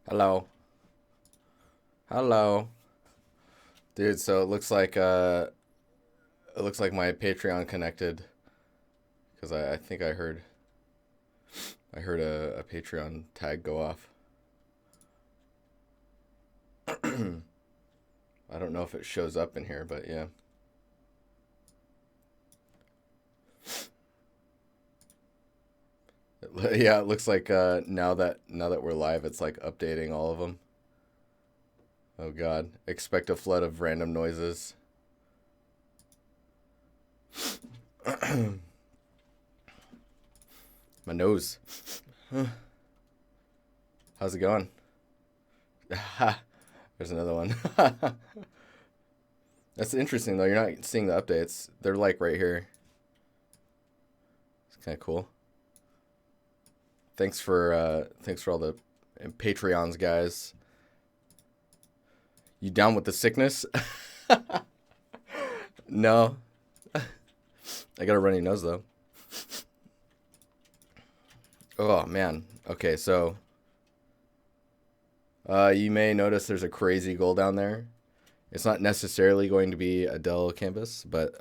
Hello. Hello. Dude, so it looks like my Patreon connected because I think I heard a Patreon tag go off. I don't know if it shows up in here, but yeah. Yeah, it looks like now that we're live, it's like updating all of them. Oh God. Expect a flood of random noises. My nose. How's it going? There's another one. That's interesting though. You're not seeing the updates. They're like right here. It's kind of cool. Thanks for all the Patreons, guys. You down with the sickness? No, I got a runny nose though. Oh man. Okay, so you may notice there's a crazy goal down there. It's not necessarily going to be a Dell campus, but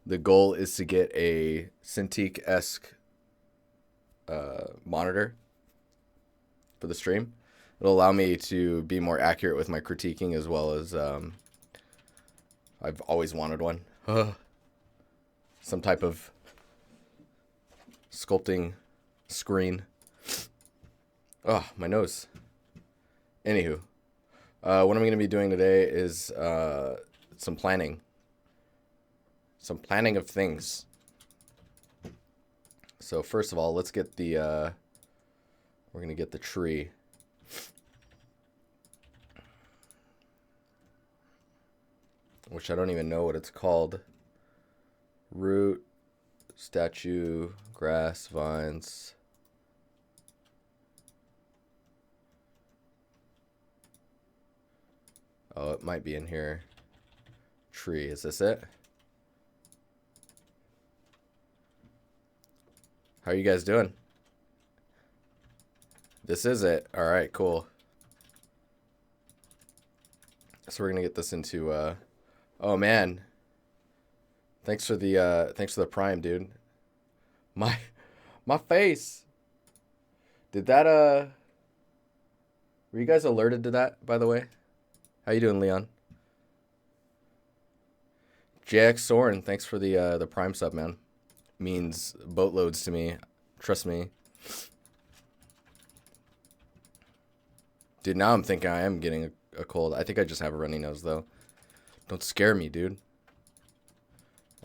the goal is to get a Cintiq-esque monitor for the stream. It'll allow me to be more accurate with my critiquing as well as I've always wanted one. Some type of sculpting screen. Oh, my nose. Anywho, what I'm going to be doing today is some planning. Some planning of things. So first of all, let's get we're going to get the tree. Which I don't even know what it's called. Root, statue, grass, vines. Oh, it might be in here. Tree, is this it? How are you guys doing? This is it. All right, cool. So we're gonna get this into. Oh man, thanks for the prime, dude. My my face. Did that Were you guys alerted to that, by the way? How you doing, Leon? JX Soren, thanks for the prime sub, man. Means boatloads to me. Trust me. Dude, now I'm thinking I am getting a cold. I think I just have a runny nose, though. Don't scare me, dude.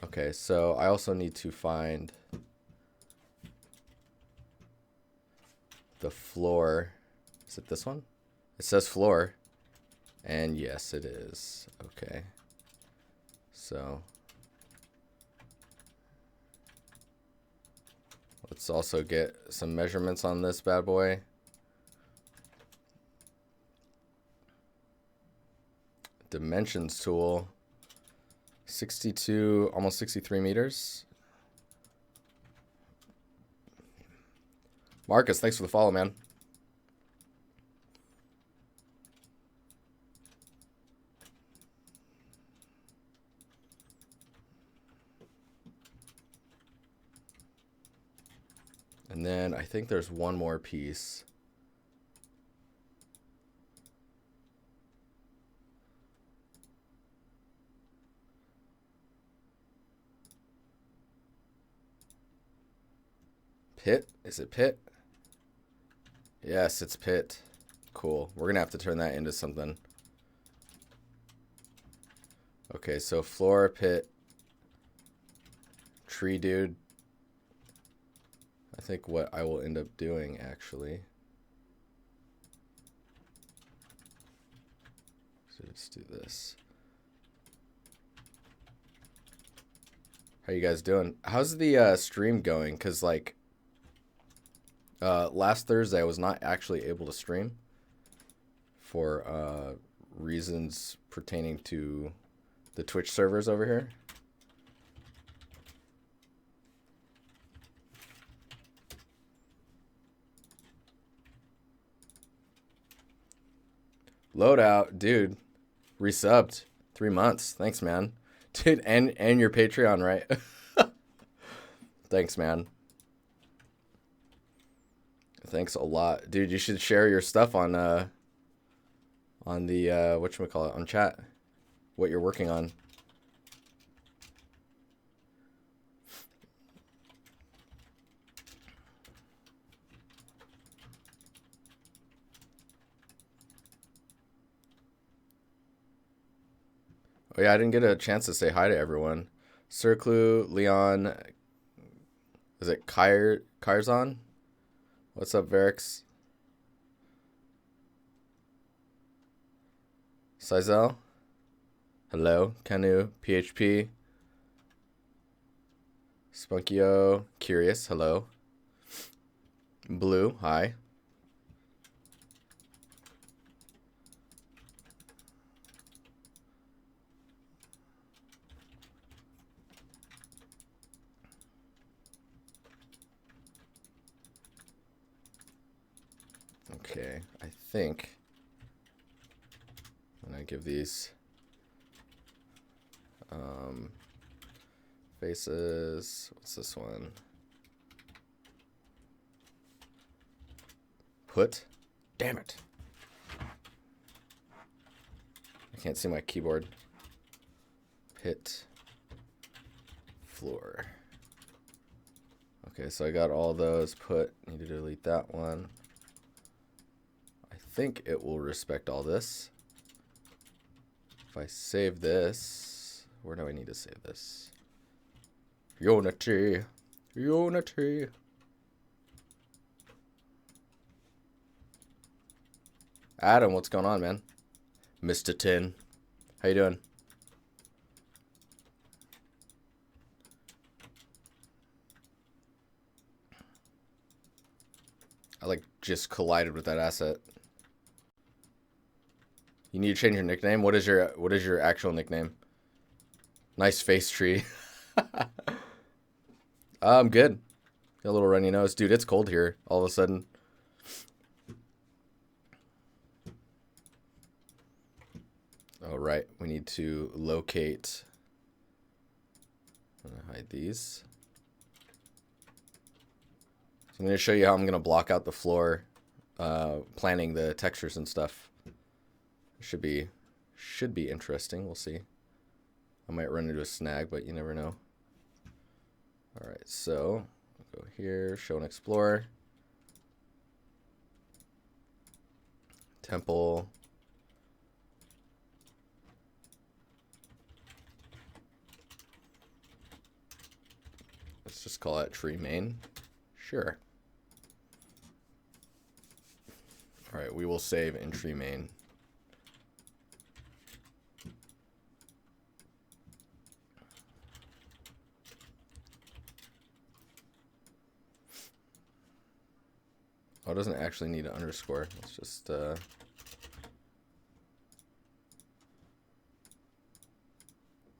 Okay, so I also need to find the floor. Is it this one? It says floor. And yes, it is. Okay. So let's also get some measurements on this bad boy. Dimensions tool. 62, almost 63 meters. Marcus, thanks for the follow, man. And then I think there's one more piece. Pit? Is it pit? Yes, it's pit. Cool. We're going to have to turn that into something. Okay, so floor, pit, tree dude. I think what I will end up doing, actually. So let's do this. How you guys doing? How's the stream going? Because, like, last Thursday I was not actually able to stream for reasons pertaining to the Twitch servers over here. Loadout, dude. Resubbed. 3 months. Thanks, man. Dude, and your Patreon, right? Thanks, man. Thanks a lot. Dude, you should share your stuff on the whatchamacallit, on chat. What you're working on. Oh yeah, I didn't get a chance to say hi to everyone. Circlu, Leon, is it Kyrzon? What's up, Varix? Sizel? Hello. Canu, PHP. Spunkio, Curious, hello. Blue, hi. Okay, I think I'm gonna give these faces. What's this one? Put. Damn it. I can't see my keyboard. Pit. Floor. Okay, so I got all those. Put. Need to delete that one. I think it will respect all this. If I save this, where do I need to save this? Unity. Unity. Adam, what's going on, man? Mr. Tin. How you doing? I like just collided with that asset. You need to change your nickname. What is your actual nickname? Nice face tree. I'm good. Got a little runny nose. Dude, it's cold here all of a sudden. All right, we need to locate. I'm gonna hide these. So I'm gonna show you how I'm gonna block out the floor, planning the textures and stuff. Should be interesting. We'll see. I might run into a snag, but you never know. All right, so I'll go here, show and explore. Temple. Let's just call it tree main. Sure. All right, we will save in tree main. Oh, it doesn't actually need an underscore. Let's just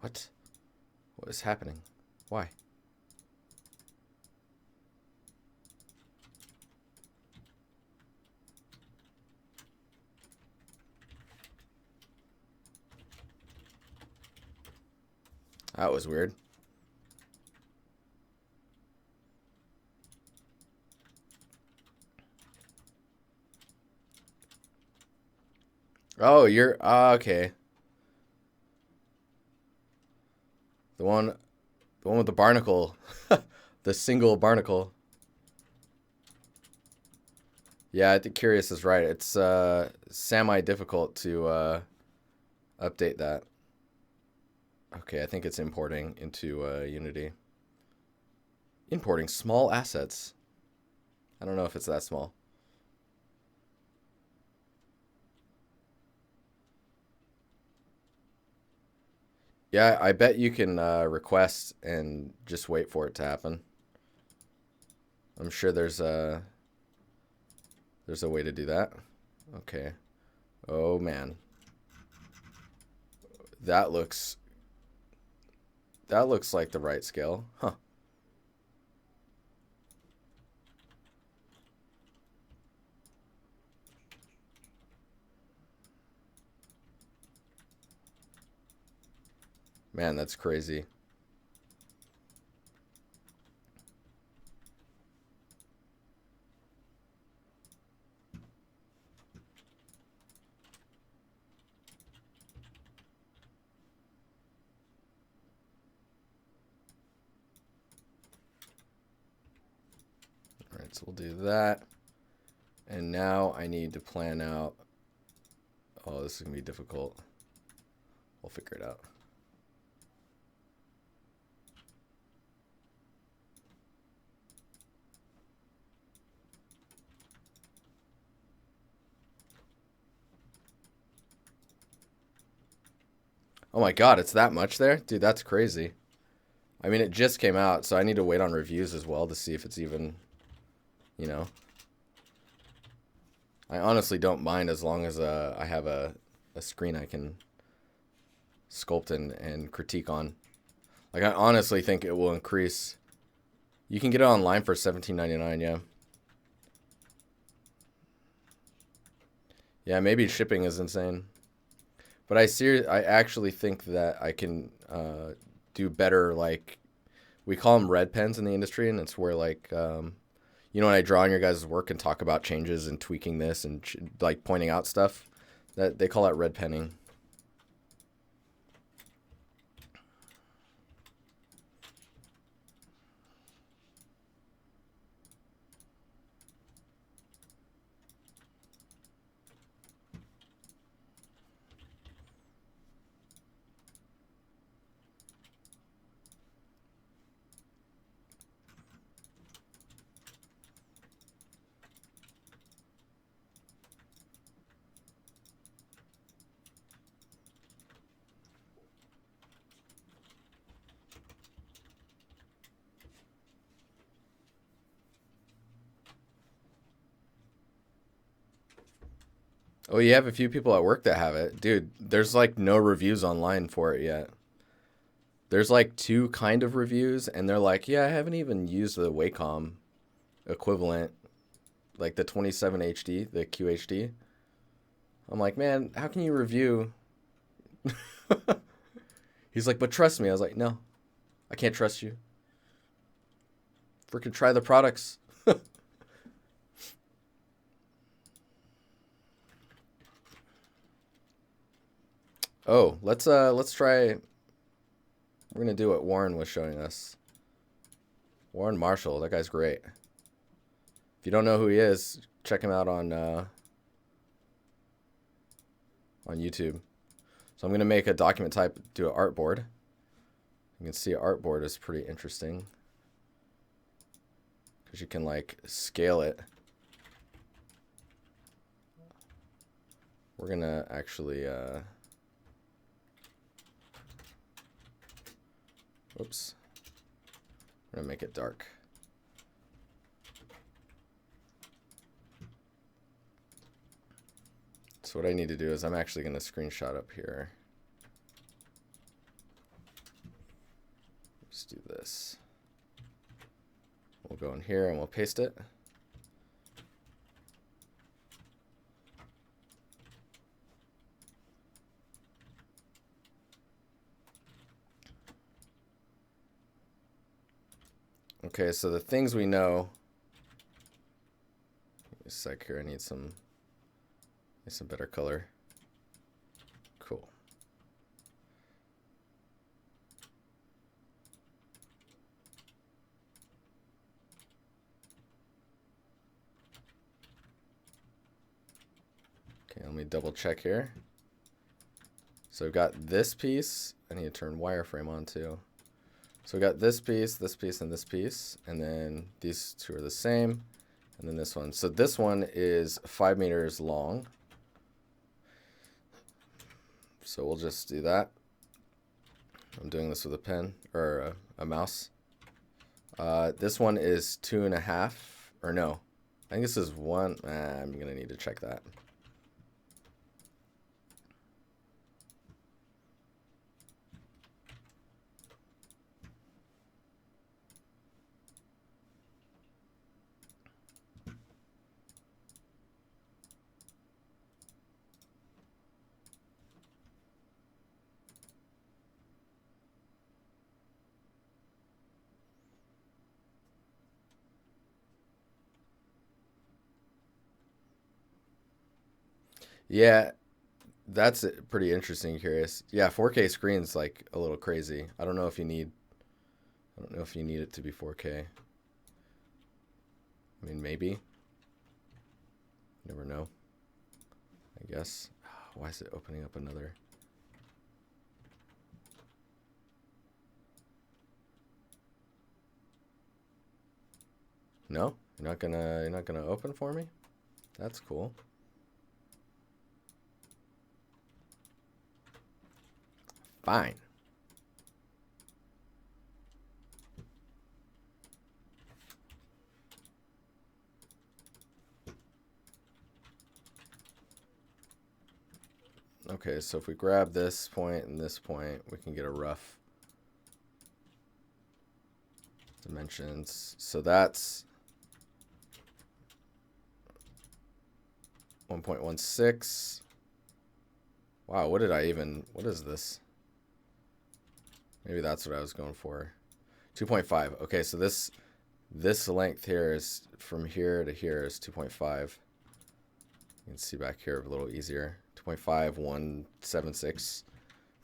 what? What is happening? Why? That was weird. Oh, you're okay. The one with the barnacle. The single barnacle. Yeah, I think Curious is right. It's semi-difficult to update that. Okay, I think it's importing into Unity. Importing small assets. I don't know if it's that small. Yeah, I bet you can request and just wait for it to happen. I'm sure there's a way to do that. Okay. Oh man. That looks like the right scale. Huh. Man, that's crazy. All right, so we'll do that. And now I need to plan out. Oh, this is going to be difficult. We'll figure it out. Oh my god, it's that much there? Dude, that's crazy. I mean, it just came out, so I need to wait on reviews as well to see if it's even, you know. I honestly don't mind as long as I have a screen I can sculpt and critique on. Like, I honestly think it will increase. You can get it online for $17.99, yeah. Yeah, maybe shipping is insane. But I actually think that I can do better, like, we call them red pens in the industry, and it's where, like, you know, when I draw on your guys' work and talk about changes and tweaking this and, like, pointing out stuff, that they call that red penning. Oh, you have a few people at work that have it. Dude, there's like no reviews online for it yet. There's like 2 kind of reviews, and they're like, yeah, I haven't even used the Wacom equivalent, like the 27 HD, the QHD. I'm like, man, how can you review? He's like, but trust me. I was like, no, I can't trust you. Freaking try the products. Oh, let's try. We're gonna do what Warren was showing us. Warren Marshall, that guy's great. If you don't know who he is, check him out on YouTube. So I'm gonna make a document type, do an artboard. You can see artboard is pretty interesting because you can like scale it. We're gonna actually oops. We're gonna make it dark. So what I need to do is I'm actually gonna screenshot up here. Let's do this. We'll go in here and we'll paste it. Okay, so the things we know. A sec here, I need some better color. Cool. Okay, let me double check here. So we've got this piece. I need to turn wireframe on too. So we got this piece, and this piece, and then these 2 are the same, and then this one. So this one is 5 meters long. So we'll just do that. I'm doing this with a pen or a mouse. This one is 2.5, or no, I think this is 1. I'm gonna need to check that. Yeah, that's pretty interesting. Curious. Yeah, 4K screen's like a little crazy. I don't know if you need. I don't know if you need it to be 4K. I mean, maybe. Never know. I guess. Why is it opening up another? No, you're not gonna open for me. That's cool. Fine. Okay, so if we grab this point and this point, we can get a rough dimensions. So that's 1.16. Wow, what is this? Maybe that's what I was going for. 2.5. Okay, so this length here is from here to here is 2.5. You can see back here a little easier. 2.5176.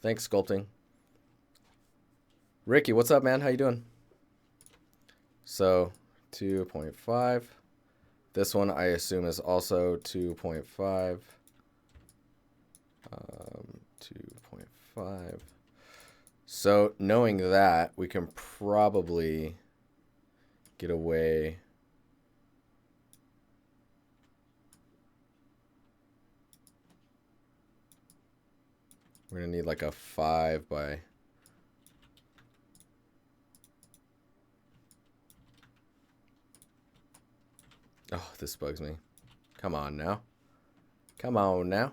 Thanks, sculpting. Ricky, what's up, man? How you doing? So 2.5. This one I assume is also 2.5. 2.5. So knowing that, we can probably get away. We're gonna need like a 5 by. Oh, this bugs me. Come on now. Come on now.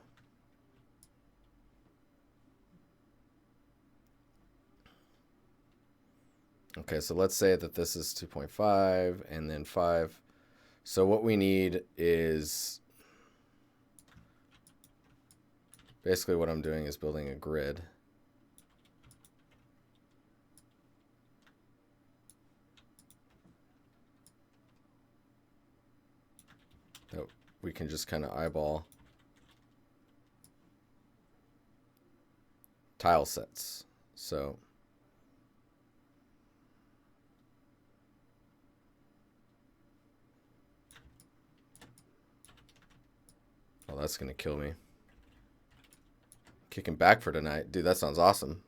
Okay, so let's say that this is 2.5 and then 5. So what we need is basically what I'm doing is building a grid. That we can just kind of eyeball tile sets. So oh, that's gonna kill me. Kicking back for tonight. Dude, that sounds awesome.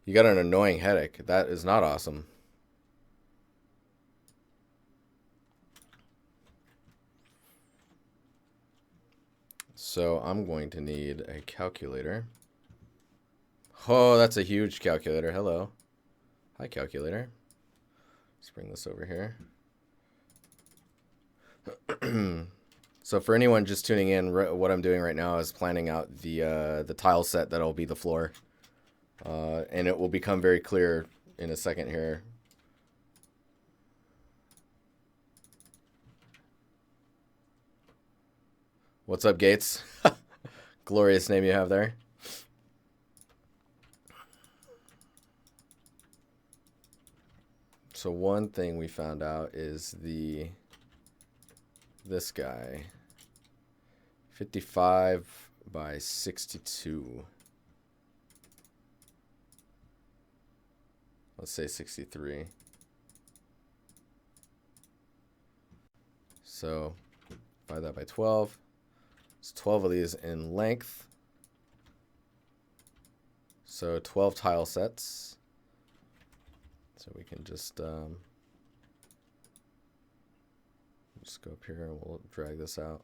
You got an annoying headache. That is not awesome. So I'm going to need a calculator. Oh, that's a huge calculator. Hello. Hi, calculator. Let's bring this over here. So for anyone just tuning in, what I'm doing right now is planning out the tile set that'll be the floor. And it will become very clear in a second here. What's up, Gates? Glorious name you have there. So one thing we found out is this guy, 55 by 62. Let's say 63. So divide that by 12. It's 12 of these in length. So 12 tile sets. So we can just go up here and we'll drag this out.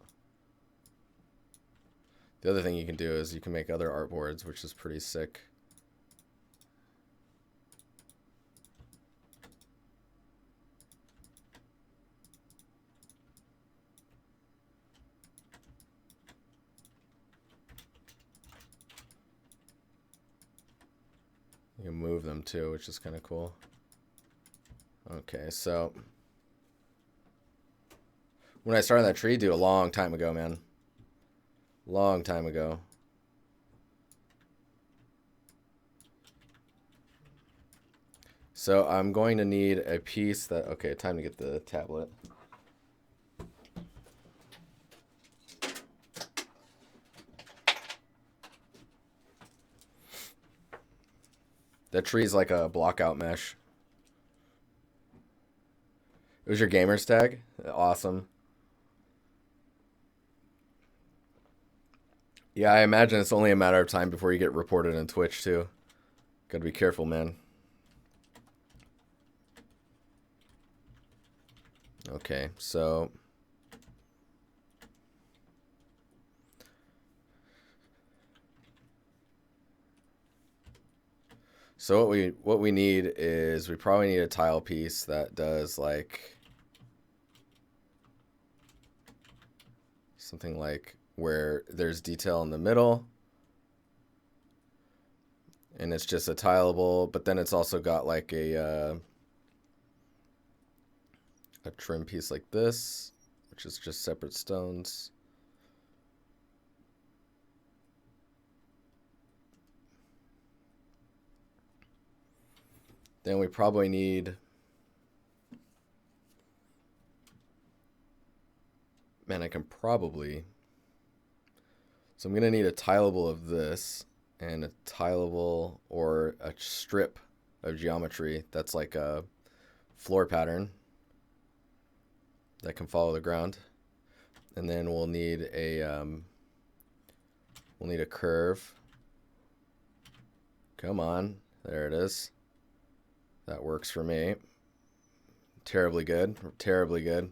The other thing you can do is you can make other artboards, which is pretty sick. You can move them too, which is kind of cool. Okay, so when I started that tree, dude, a long time ago, man. Long time ago. So I'm going to need a piece that, okay, time to get the tablet. That tree's like a blockout mesh. It was your gamer's tag? Awesome. Yeah, I imagine it's only a matter of time before you get reported on Twitch, too. Gotta be careful, man. Okay, so... So what we need is we probably need a tile piece that does like something like where there's detail in the middle and it's just a tileable, but then it's also got like a trim piece like this, which is just separate stones. Then we probably need, man, I can probably, so I'm going to need a tileable of this and a tileable or a strip of geometry that's like a floor pattern that can follow the ground. And then we'll need a curve. Come on, there it is. That works for me. Terribly good. Terribly good.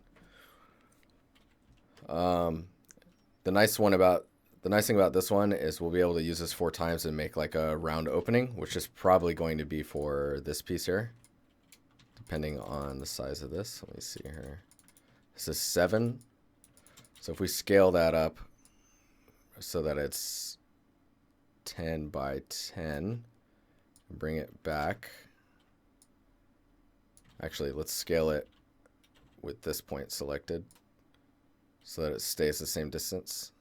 The nice thing about this one is we'll be able to use this 4 times and make like a round opening, which is probably going to be for this piece here, depending on the size of this. Let me see here. This is 7. So if we scale that up so that it's 10 by 10, bring it back. Actually, let's scale it with this point selected so that it stays the same distance.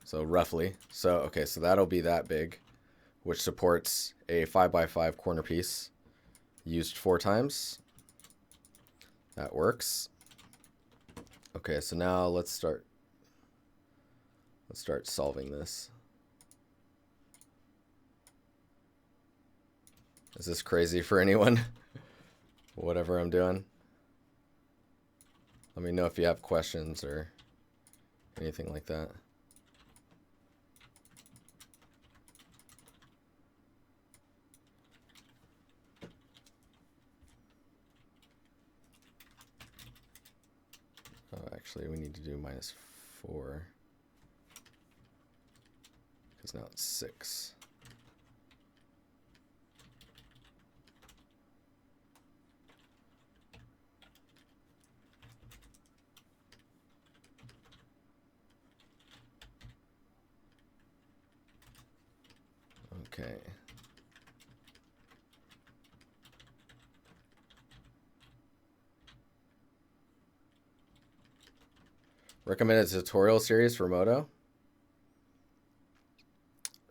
So roughly. So, okay, so that'll be that big, which supports a 5 by 5 corner piece used 4 times. That works. Okay, so now let's start solving this. Is this crazy for anyone? Whatever I'm doing. Let me know if you have questions or anything like that. Oh, actually, we need to do -4 because now it's 6. Okay. Recommended tutorial series for Moto?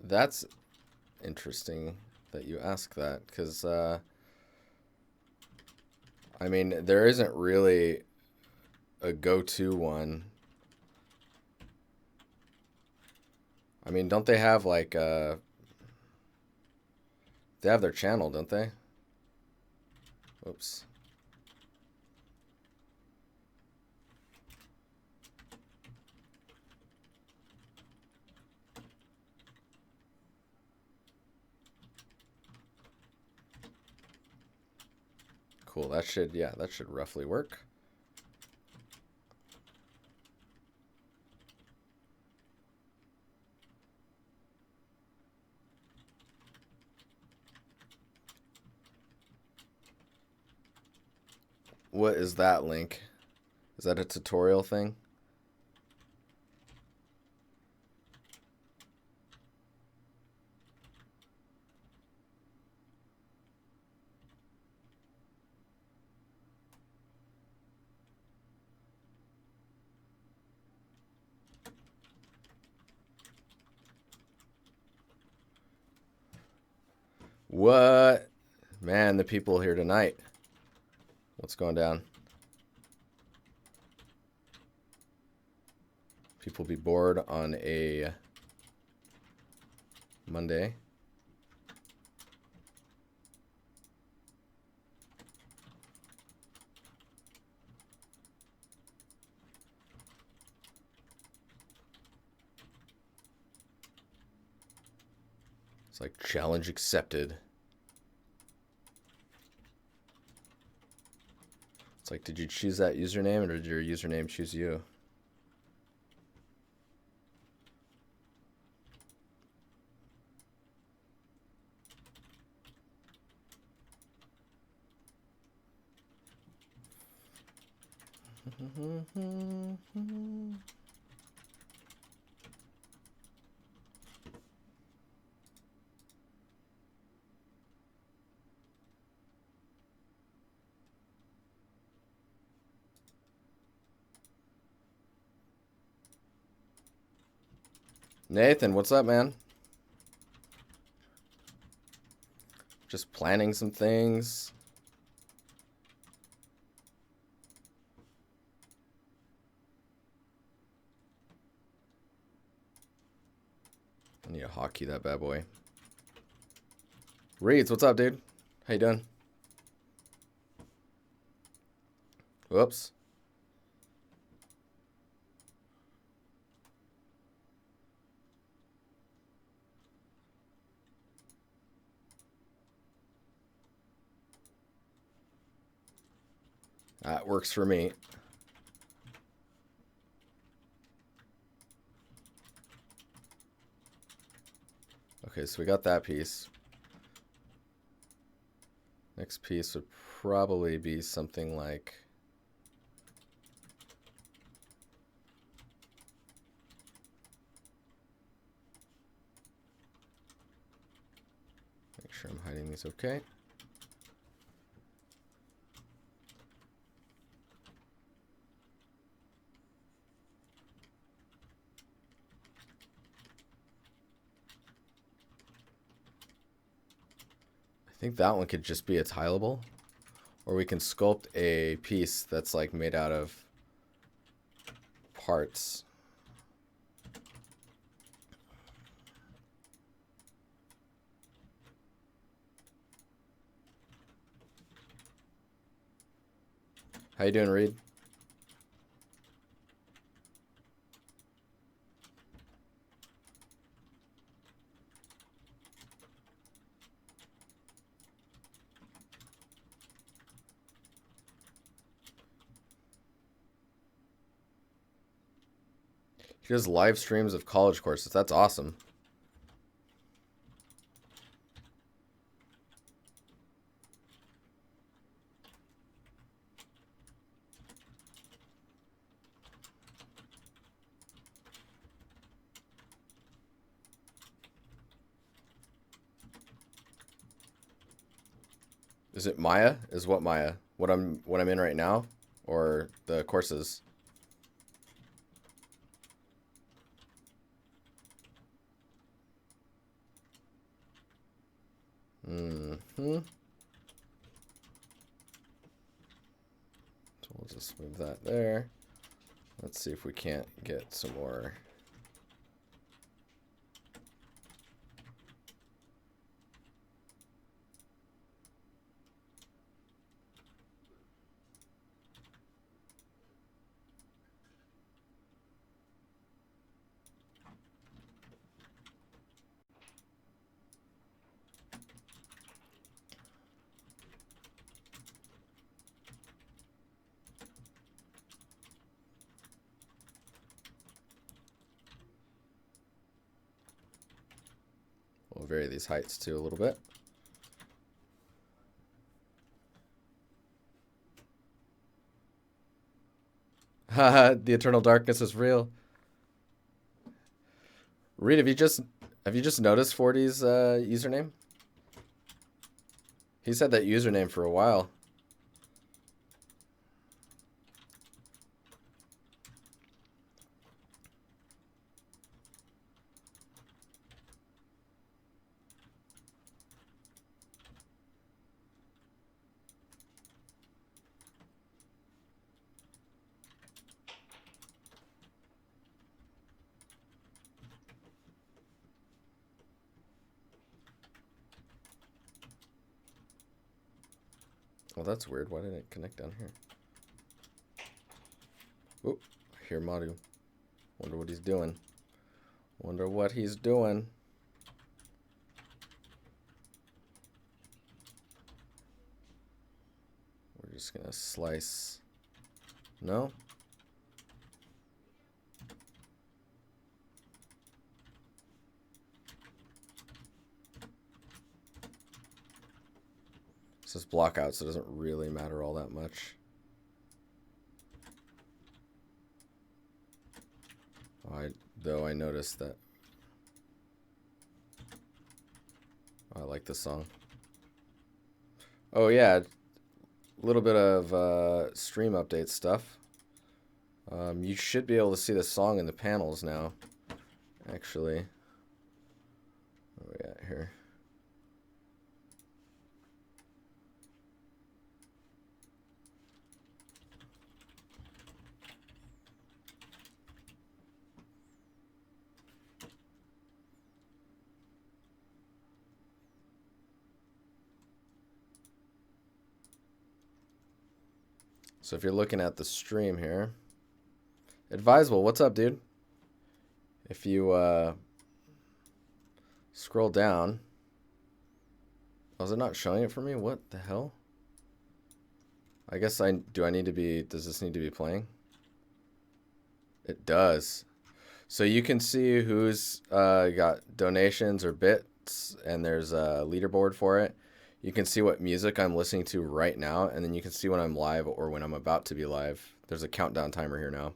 That's interesting that you ask that, because I mean, there isn't really a go-to one. I mean, don't they have like they have their channel, don't they? Oops. Cool, that should roughly work. What is that link? Is that a tutorial thing? What? Man, the people here tonight. What's going down? People be bored on a Monday. It's like challenge accepted. It's like, did you choose that username or did your username choose you? Nathan, what's up, man? Just planning some things. I need to hotkey that bad boy. Reeds, what's up, dude? How you doing? Whoops. That works for me. Okay, so we got that piece. Next piece would probably be something like... Make sure I'm hiding these okay. I think that one could just be a tileable, or we can sculpt a piece that's like made out of parts. How you doing, Reed? He does live streams of college courses. That's awesome. Is it Maya? Is what Maya? What I'm in right now, or the courses? So we'll just move that there. Let's see if we can't get some more. We'll vary these heights too a little bit. Haha, the eternal darkness is real. Reed, have you just noticed 40's username? He's had that username for a while. Well, that's weird. Why didn't it connect down here? Oop, I hear Madu. Wonder what he's doing. Wonder what he's doing. just gonna slice. No? This is blockouts, so it doesn't really matter all that much. Though I noticed that. I like this song. Oh yeah, a little bit of stream update stuff. You should be able to see the song in the panels now. Actually, what do we got here? So if you're looking at the stream here, advisable, what's up, dude? If you scroll down, oh, is it not showing it for me? What the hell? I guess I need to be, does this need to be playing? It does. So you can see who's got donations or bits, and there's a leaderboard for it. You can see what music I'm listening to right now, and then you can see when I'm live or when I'm about to be live. There's a countdown timer here now.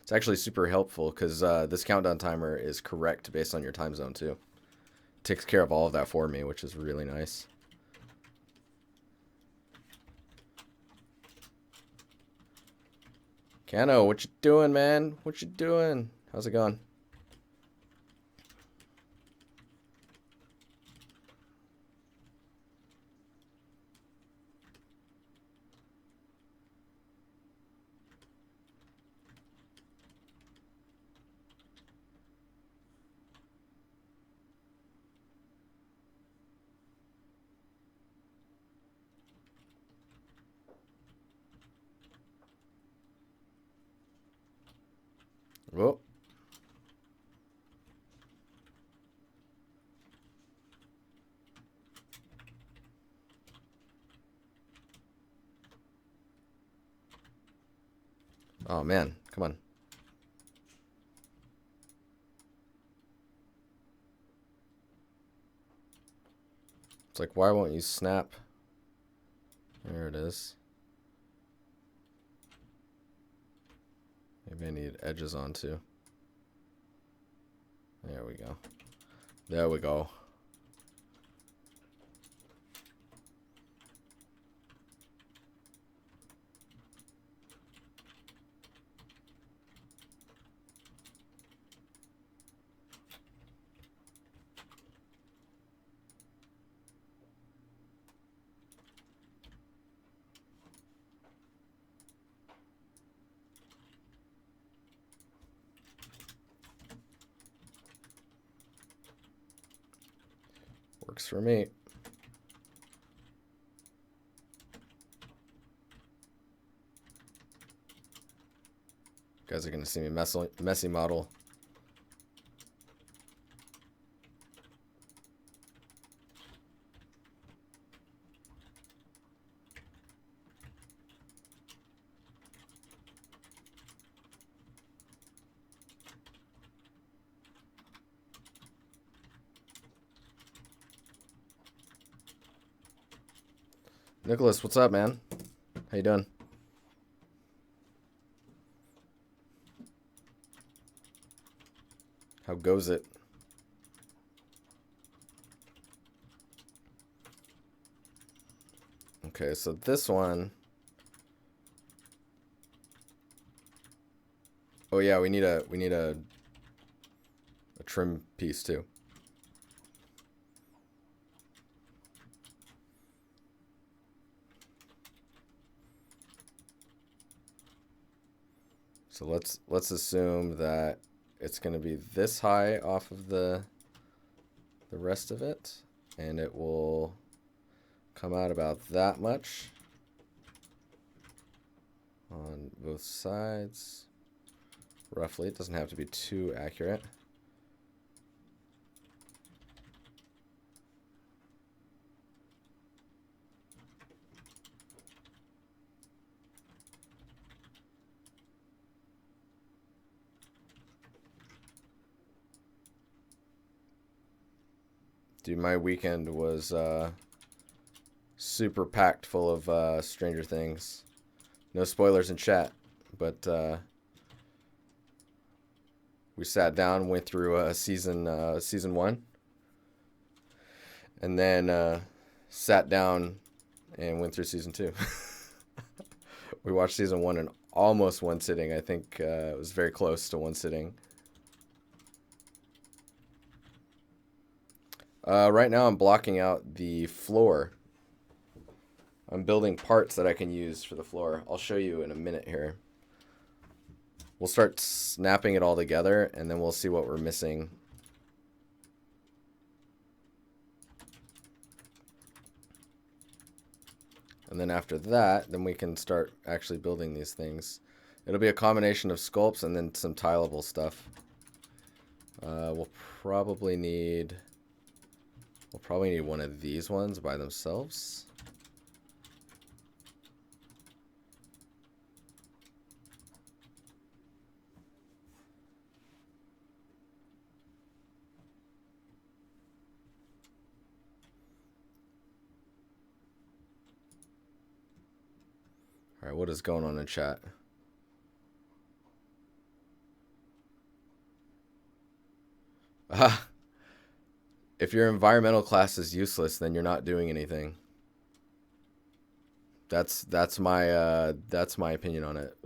It's actually super helpful because this countdown timer is correct based on your time zone too. It takes care of all of that for me, which is really nice. Cano, what you doing, man? What you doing? How's it going? Whoa. Oh man, come on. It's like, why won't you snap? There it is. Maybe I need edges on too. There we go. There we go. Works for me. You guys are gonna see me messy model. Nicholas, what's up, man? How you doing? How goes it? Okay, so this one. Oh yeah, we need a trim piece too. So let's assume that it's going to be this high off of the rest of it, and it will come out about that much on both sides. Roughly, it doesn't have to be too accurate. Dude, my weekend was super packed full of Stranger Things. No spoilers in chat, but we sat down, went through season 1, and then sat down and went through season 2. We watched season 1 in almost one sitting. I think it was very close to one sitting. Right now I'm blocking out the floor. I'm building parts that I can use for the floor. I'll show you in a minute here. We'll start snapping it all together, and then we'll see what we're missing. And then after that, then we can start actually building these things. It'll be a combination of sculpts and then some tileable stuff. We'll probably need one of these ones by themselves. All right, what is going on in chat? If your environmental class is useless, then you're not doing anything. That's my opinion on it.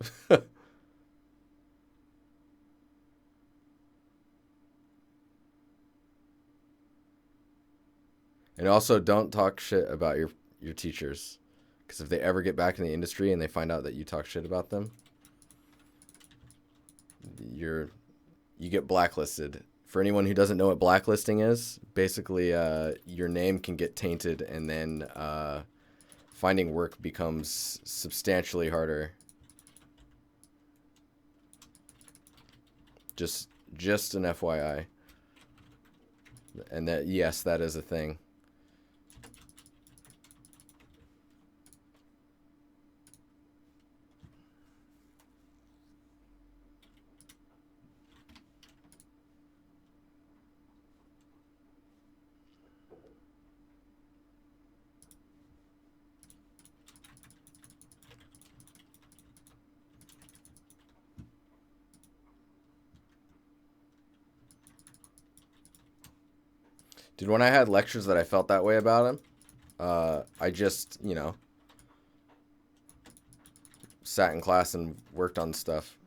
And also, don't talk shit about your teachers, because if they ever get back in the industry and they find out that you talk shit about them, you get blacklisted. For anyone who doesn't know what blacklisting is, basically your name can get tainted, and then finding work becomes substantially harder. Just an FYI. And that, yes, that is a thing. Dude, when I had lectures that I felt that way about him, I just, sat in class and worked on stuff.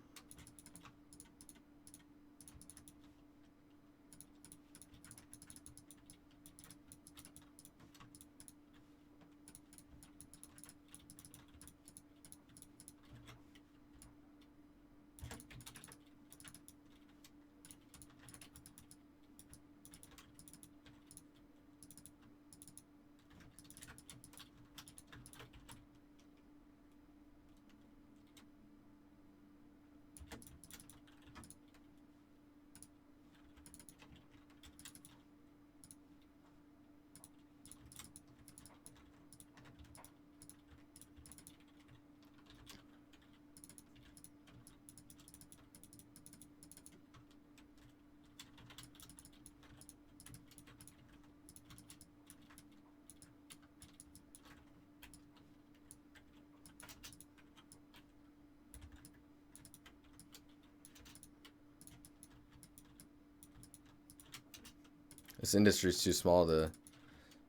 This industry is too small to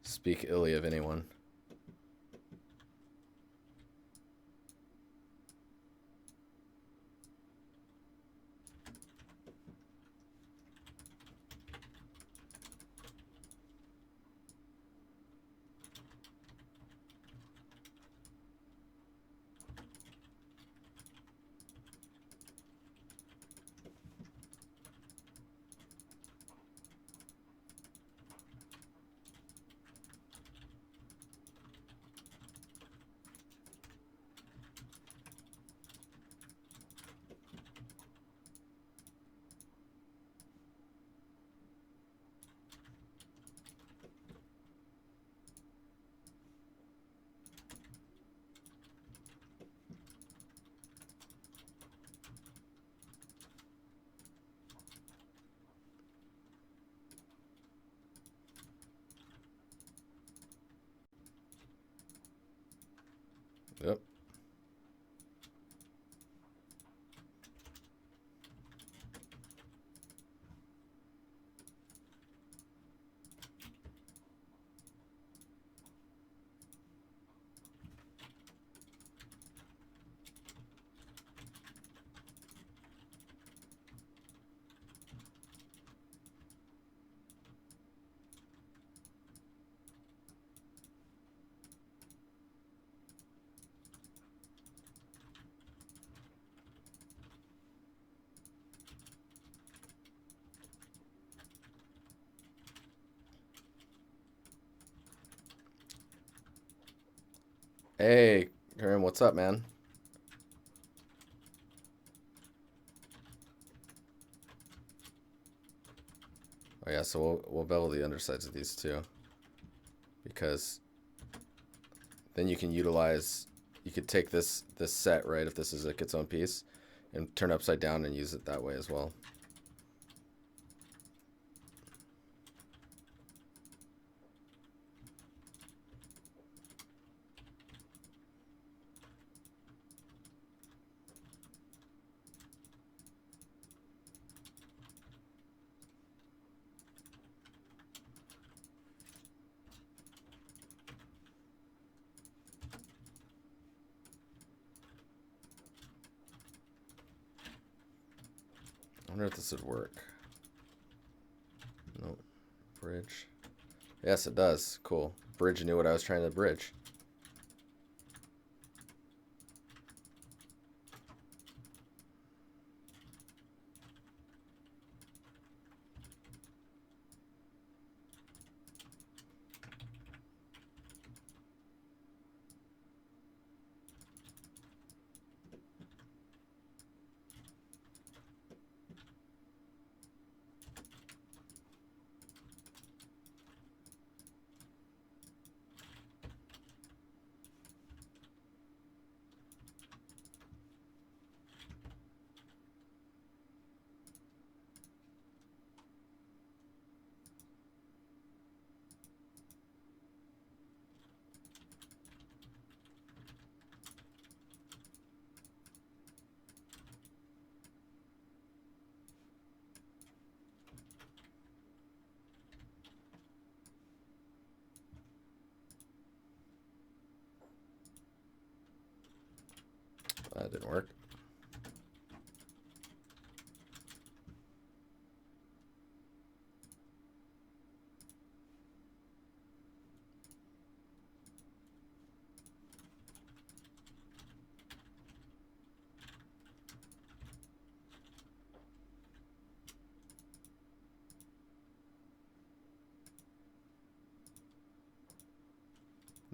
speak illy of anyone. Yep. Hey, Karim, what's up, man? Oh yeah, so we'll bevel the undersides of these too, because then you can utilize, you could take this set, right, if this is like its own piece, and turn upside down and use it that way as well. I wonder if this would work. Nope. Bridge. Yes, it does. Cool. Bridge knew what I was trying to bridge. That didn't work.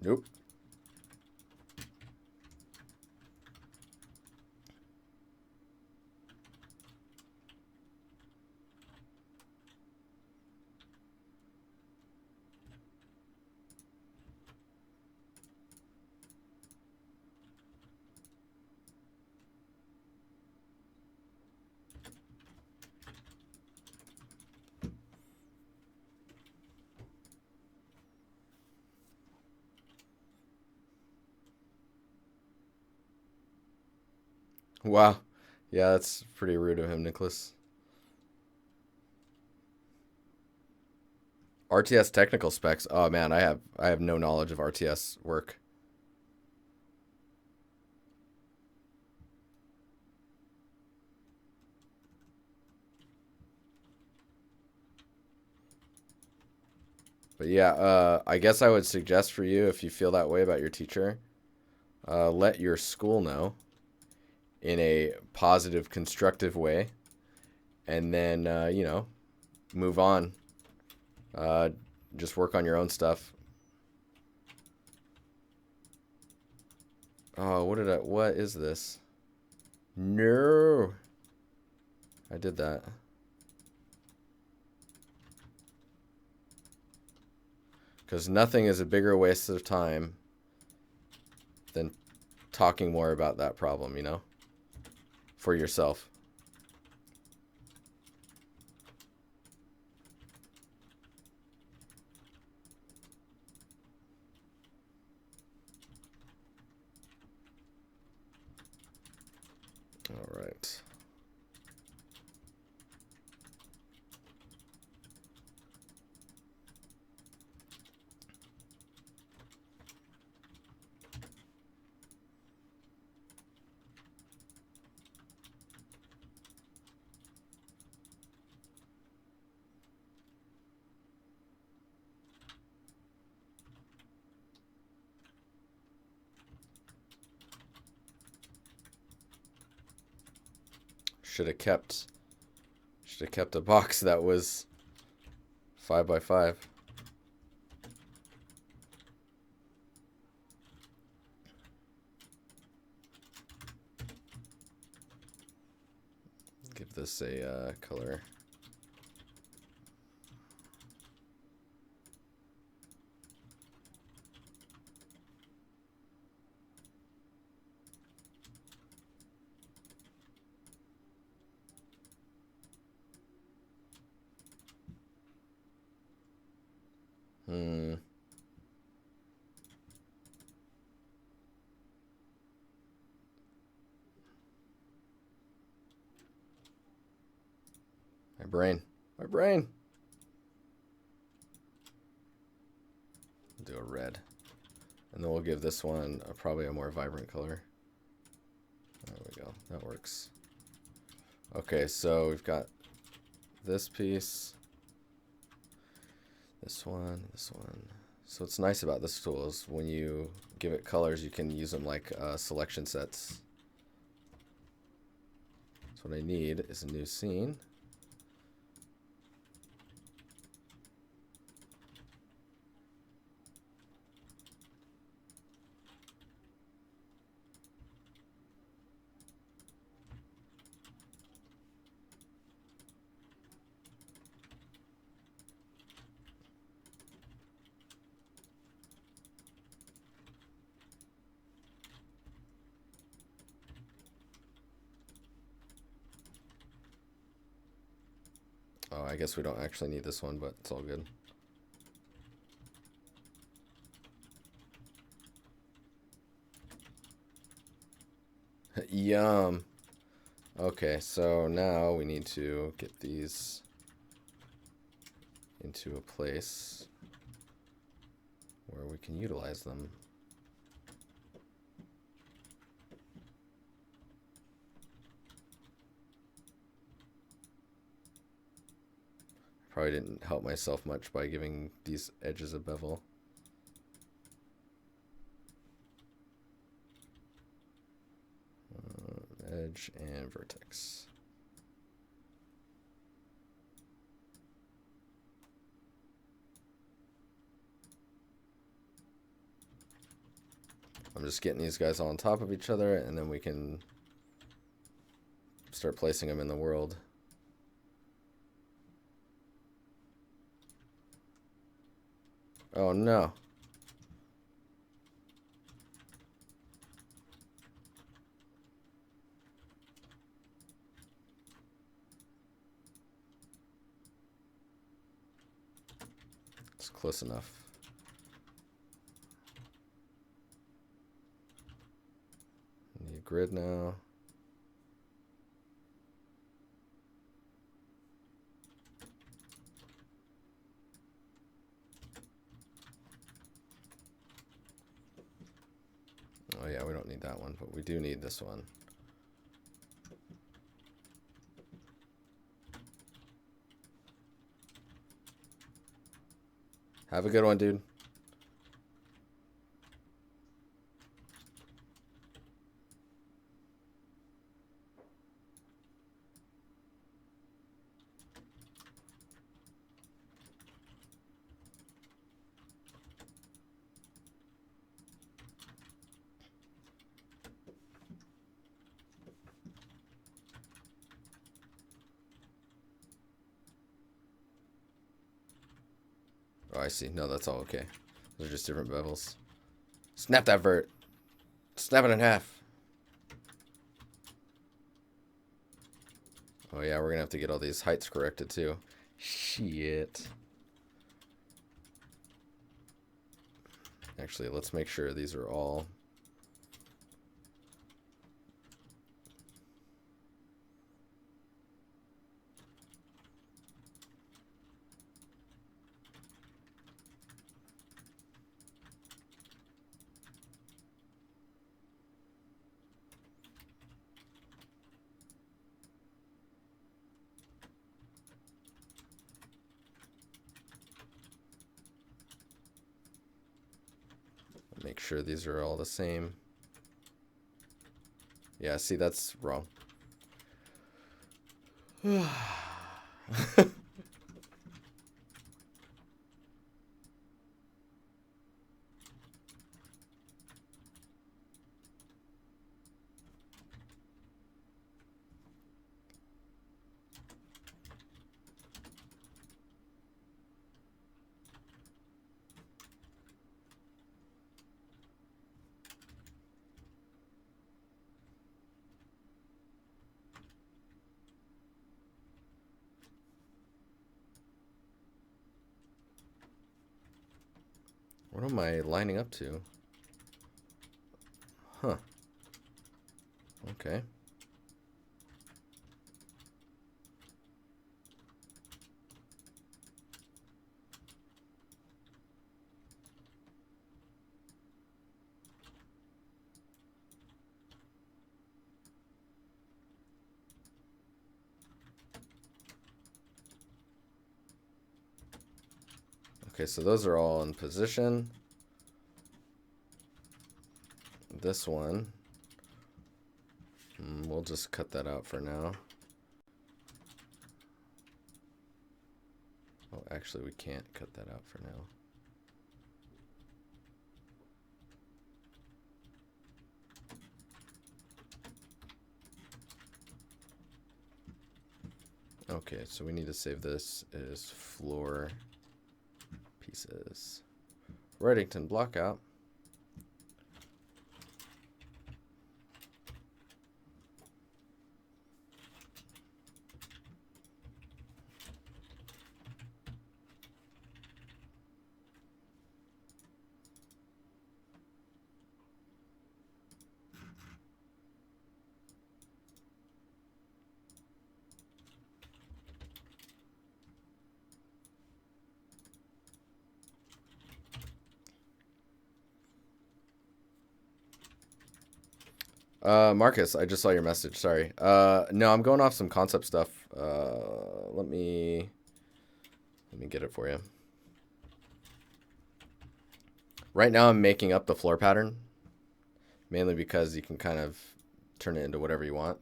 Nope. Wow. Yeah, that's pretty rude of him, Nicholas. RTS technical specs. Oh man, I have no knowledge of RTS work. But yeah, I guess I would suggest for you, if you feel that way about your teacher, let your school know in a positive, constructive way, and then you know, move on. Just work on your own stuff. Oh, what is this? No. I did that. Because nothing is a bigger waste of time than talking more about that problem, you know? For yourself. Should have kept a box that was 5 by 5. Give this a color. My brain. Do a red. And then we'll give this one probably a more vibrant color. There we go. That works. Okay, so we've got this piece. This one. So what's nice about this tool is when you give it colors, you can use them like selection sets. So what I need is a new scene. Oh, I guess we don't actually need this one, but it's all good. Yum. Okay, so now we need to get these into a place where we can utilize them. Probably didn't help myself much by giving these edges a bevel. Edge and vertex. I'm just getting these guys all on top of each other, and then we can start placing them in the world. Oh no. It's close enough. Need a grid now. Oh yeah, we don't need that one, but we do need this one. Have a good one, dude. Oh, I see. No, that's all okay. Those are just different bevels. Snap that vert. Snap it in half. Oh yeah, we're gonna have to get all these heights corrected too. Shit. Actually, let's make sure these are all... Make sure these are all the same. Yeah, see, that's wrong. What am I lining up to? Huh. Okay. Okay, so those are all in position. This one, we'll just cut that out for now. Oh, actually, we can't cut that out for now. Okay, so we need to save this as floor pieces. Reddington blockout. Marcus, I just saw your message. Sorry. No, I'm going off some concept stuff. Let me get it for you. Right now, I'm making up the floor pattern, mainly because you can kind of turn it into whatever you want.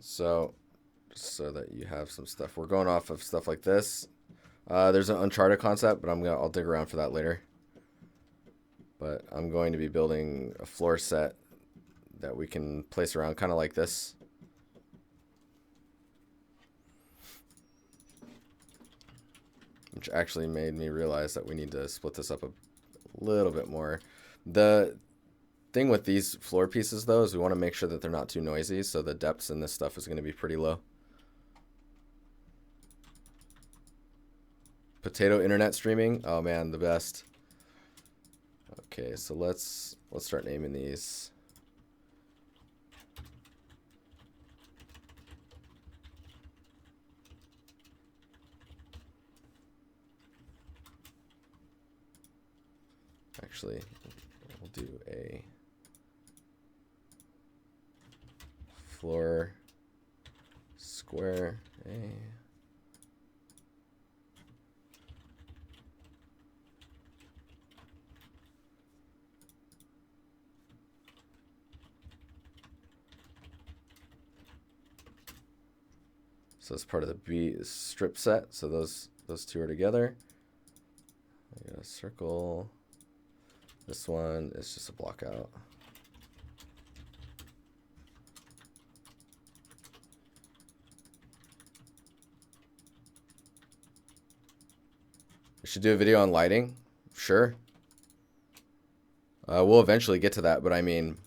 So, just so that you have some stuff, we're going off of stuff like this. There's an Uncharted concept, but I'll dig around for that later. But I'm going to be building a floor set that we can place around, kind of like this. Which actually made me realize that we need to split this up a little bit more. The thing with these floor pieces, though, is we want to make sure that they're not too noisy, so the depths in this stuff is going to be pretty low. Potato internet streaming? Oh man, the best. Okay, so let's start naming these. Actually, we'll do a floor square A. So it's part of the B strip set. So those two are together. I got a circle. This one is just a block out. We should do a video on lighting. Sure. We'll eventually get to that, but I mean,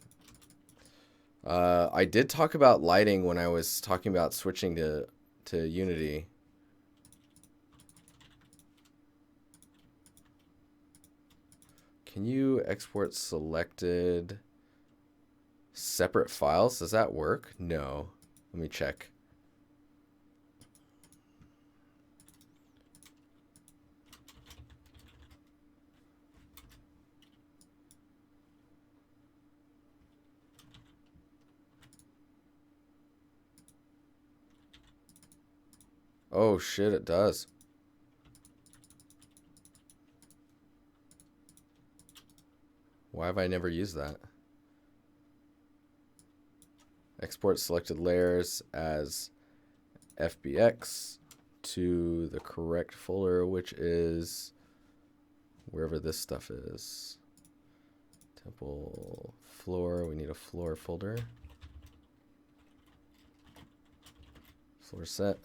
I did talk about lighting when I was talking about switching to Unity. Can you export selected separate files? Does that work? No. Let me check. Oh shit, it does. Why have I never used that? Export selected layers as FBX to the correct folder, which is wherever this stuff is. Temple floor, we need a floor folder. Floor set.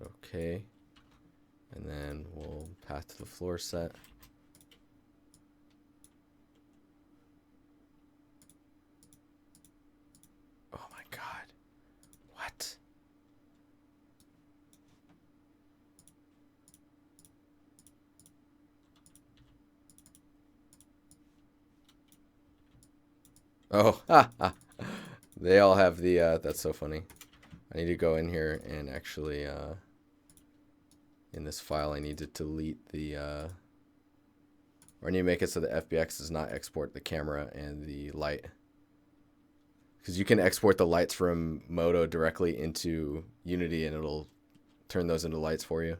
Okay. And then we'll path to the floor set. Oh my god. What? Oh, they all have the, that's so funny. I need to go in here and actually, in this file, I need to delete the, or I need to make it so the FBX does not export the camera and the light. Because you can export the lights from Modo directly into Unity and it'll turn those into lights for you.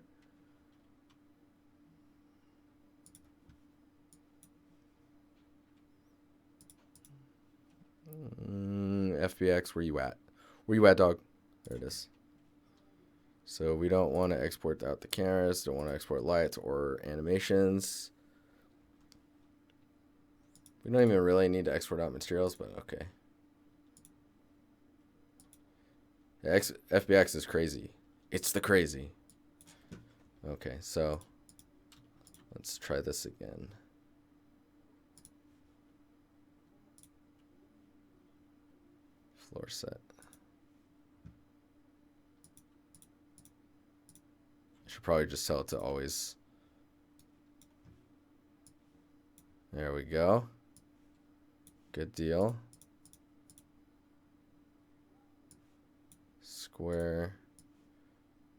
FBX, where you at? Where you at, dog? There it is. So we don't want to export out the cameras, don't want to export lights or animations. We don't even really need to export out materials, but okay. FBX is crazy. It's the crazy. Okay, so let's try this again. Floor set. I should probably just tell it to always. There we go. Good deal. Square.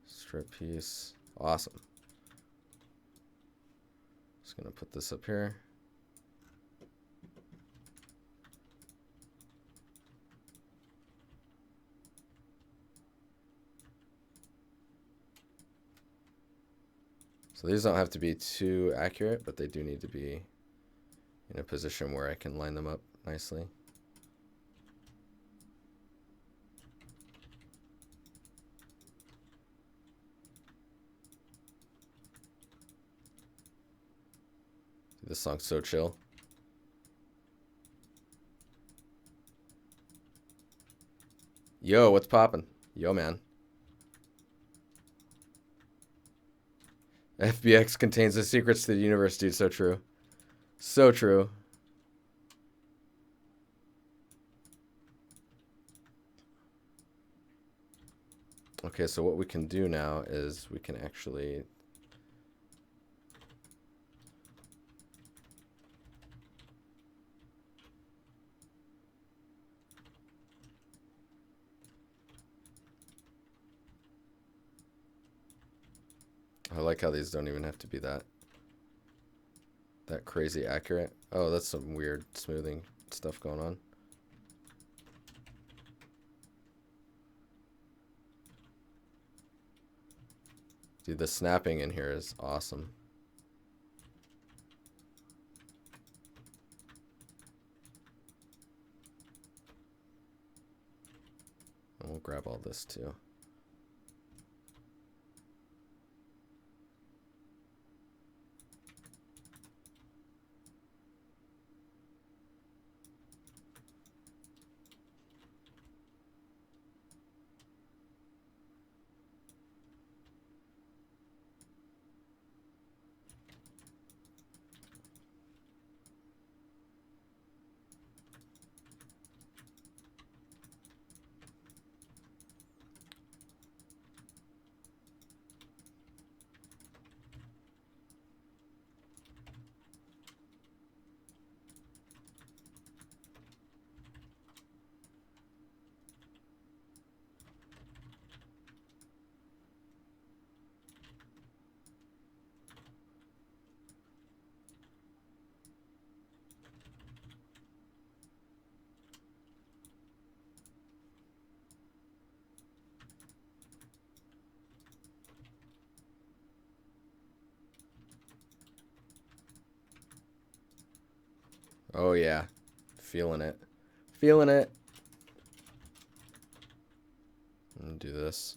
Strip piece. Awesome. Just gonna put this up here. So these don't have to be too accurate, but they do need to be in a position where I can line them up nicely. This song's so chill. Yo, what's poppin'? Yo, man. FBX contains the secrets to the universe, dude. So true. So true. Okay, so what we can do now is we can actually... I like how these don't even have to be that crazy accurate. Oh, that's some weird smoothing stuff going on. Dude, the snapping in here is awesome. And we'll grab all this too. Oh, yeah. Feeling it. Feeling it. I'm gonna do this.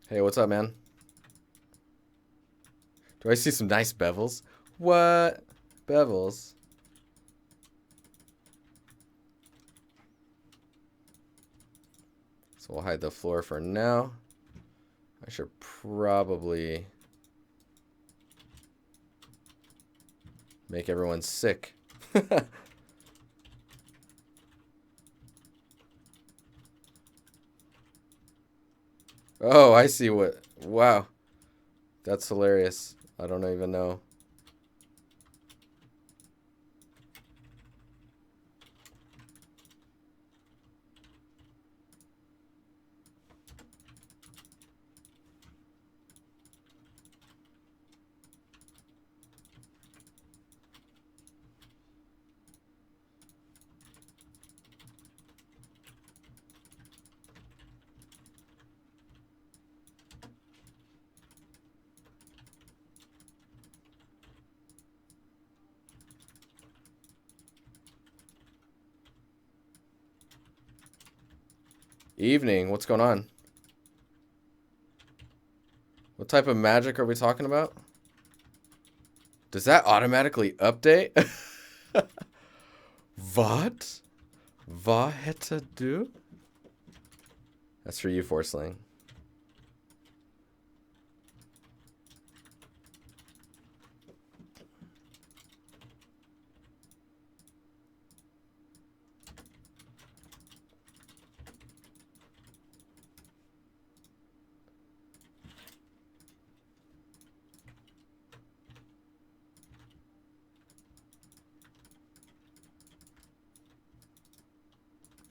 Hey, what's up, man? Do I see some nice bevels? What? Bevels? So we'll hide the floor for now. I should probably make everyone sick. Oh, I see what... Wow. That's hilarious. I don't even know. Evening. What's going on? What type of magic are we talking about? Does that automatically update? What? Vad heter du? That's for you, Forceling.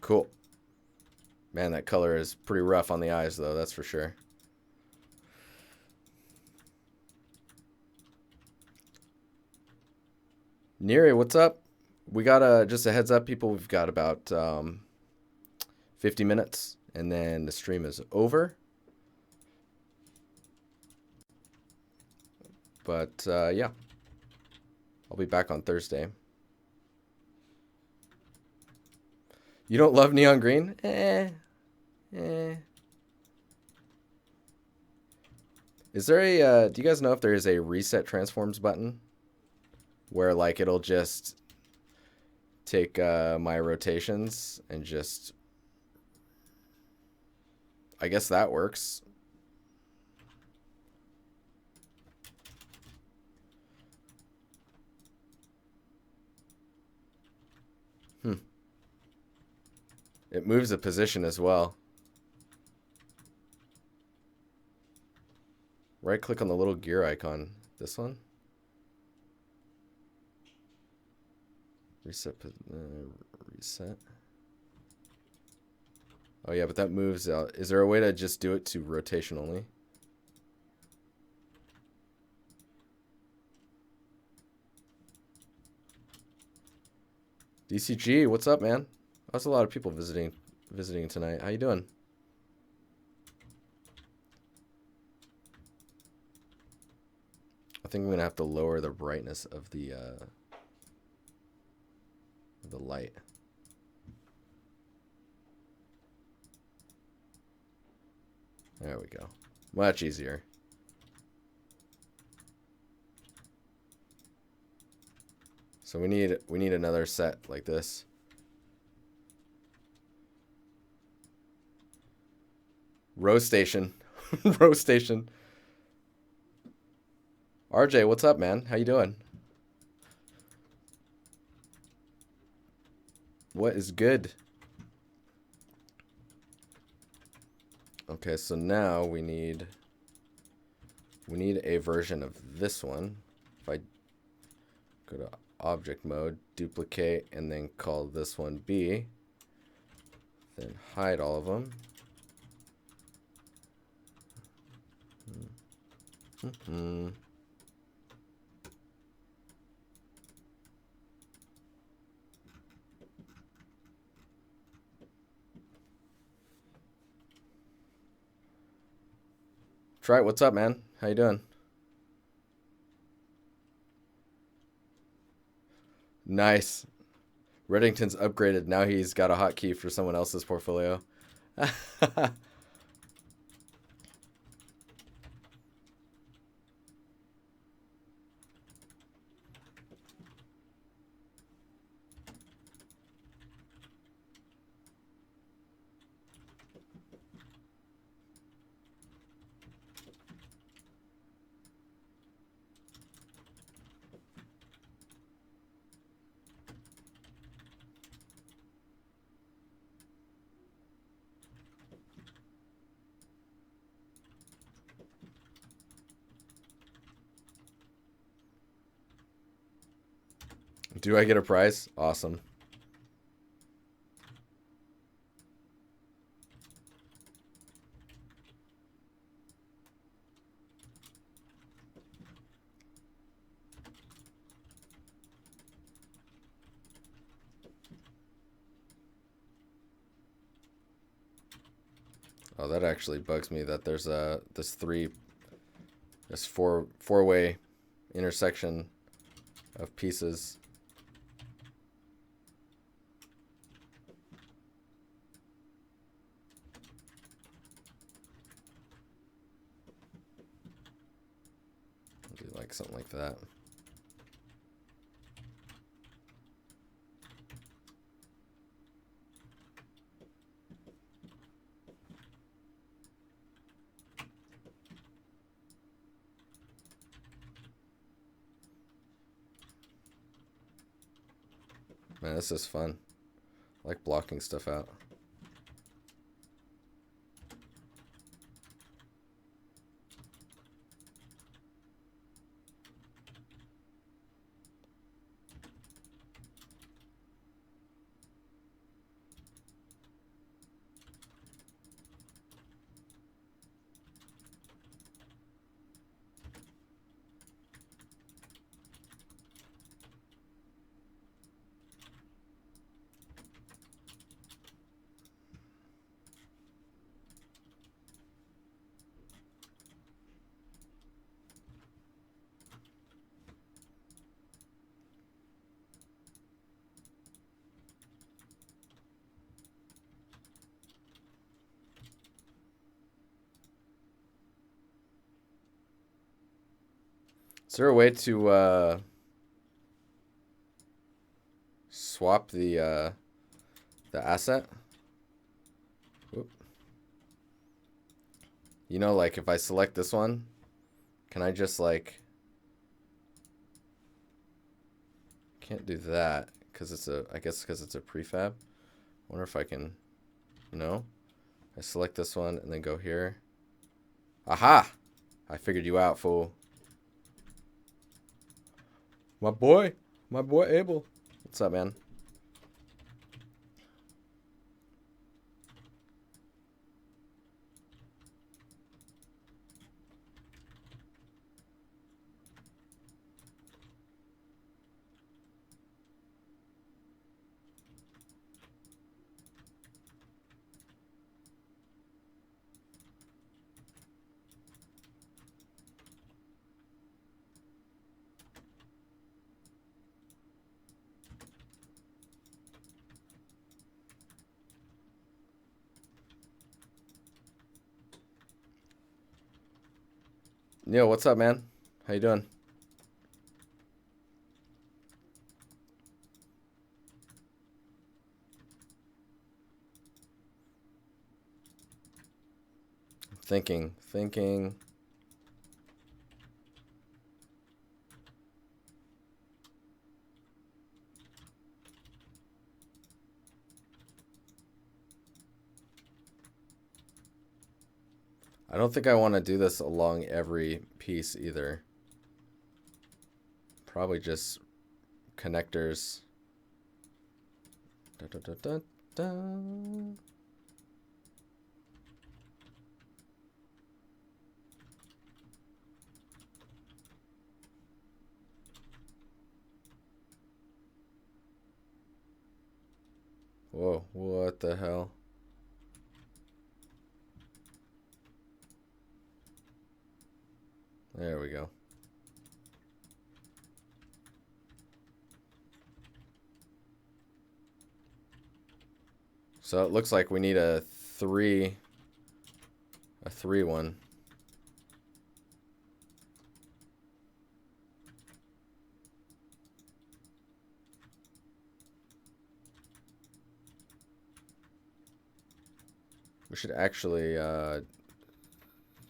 Cool. Man, that color is pretty rough on the eyes, though, that's for sure. Neri, what's up? We got just a heads up, people. We've got about 50 minutes, and then the stream is over. But, yeah. I'll be back on Thursday. You don't love neon green? Is there a, do you guys know if there is a reset transforms button? Where, like, it'll just take my rotations and just... I guess that works. It moves the position as well. Right click on the little gear icon. This one. Reset. Reset. Oh yeah, but that moves out. Is there a way to just do it to rotation only? DCG, what's up, man? That's a lot of people visiting tonight. How you doing? I think I'm gonna have to lower the brightness of the light. There we go. Much easier. So we need another set like this. Row station. Row station. RJ, what's up, man? How you doing? What is good? Okay, so now we need a version of this one. If I go to object mode, duplicate, and then call this one B, then hide all of them. Try it. What's up, man? How you doing? Nice. Reddington's upgraded. Now he's got a hotkey for someone else's portfolio. Do I get a prize? Awesome. Oh, that actually bugs me that there's this four-way intersection of pieces. Do like something like that. Man, this is fun. I like blocking stuff out. Is there a way to swap the asset? Whoop. You know, like if I select this one, can I just like... Can't do that because it's a... I guess because it's a prefab. I wonder if I can... No? I select this one and then go here. Aha! I figured you out, fool. My boy Abel. What's up, man? Yo, what's up, man? How you doing? Thinking. I don't think I want to do this along every piece either. Probably just connectors. Da, da, da, da, da. Whoa, what the hell? There we go. So it looks like we need a 3 one. We should actually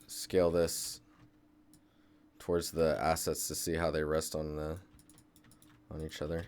scale this towards the assets to see how they rest on each other.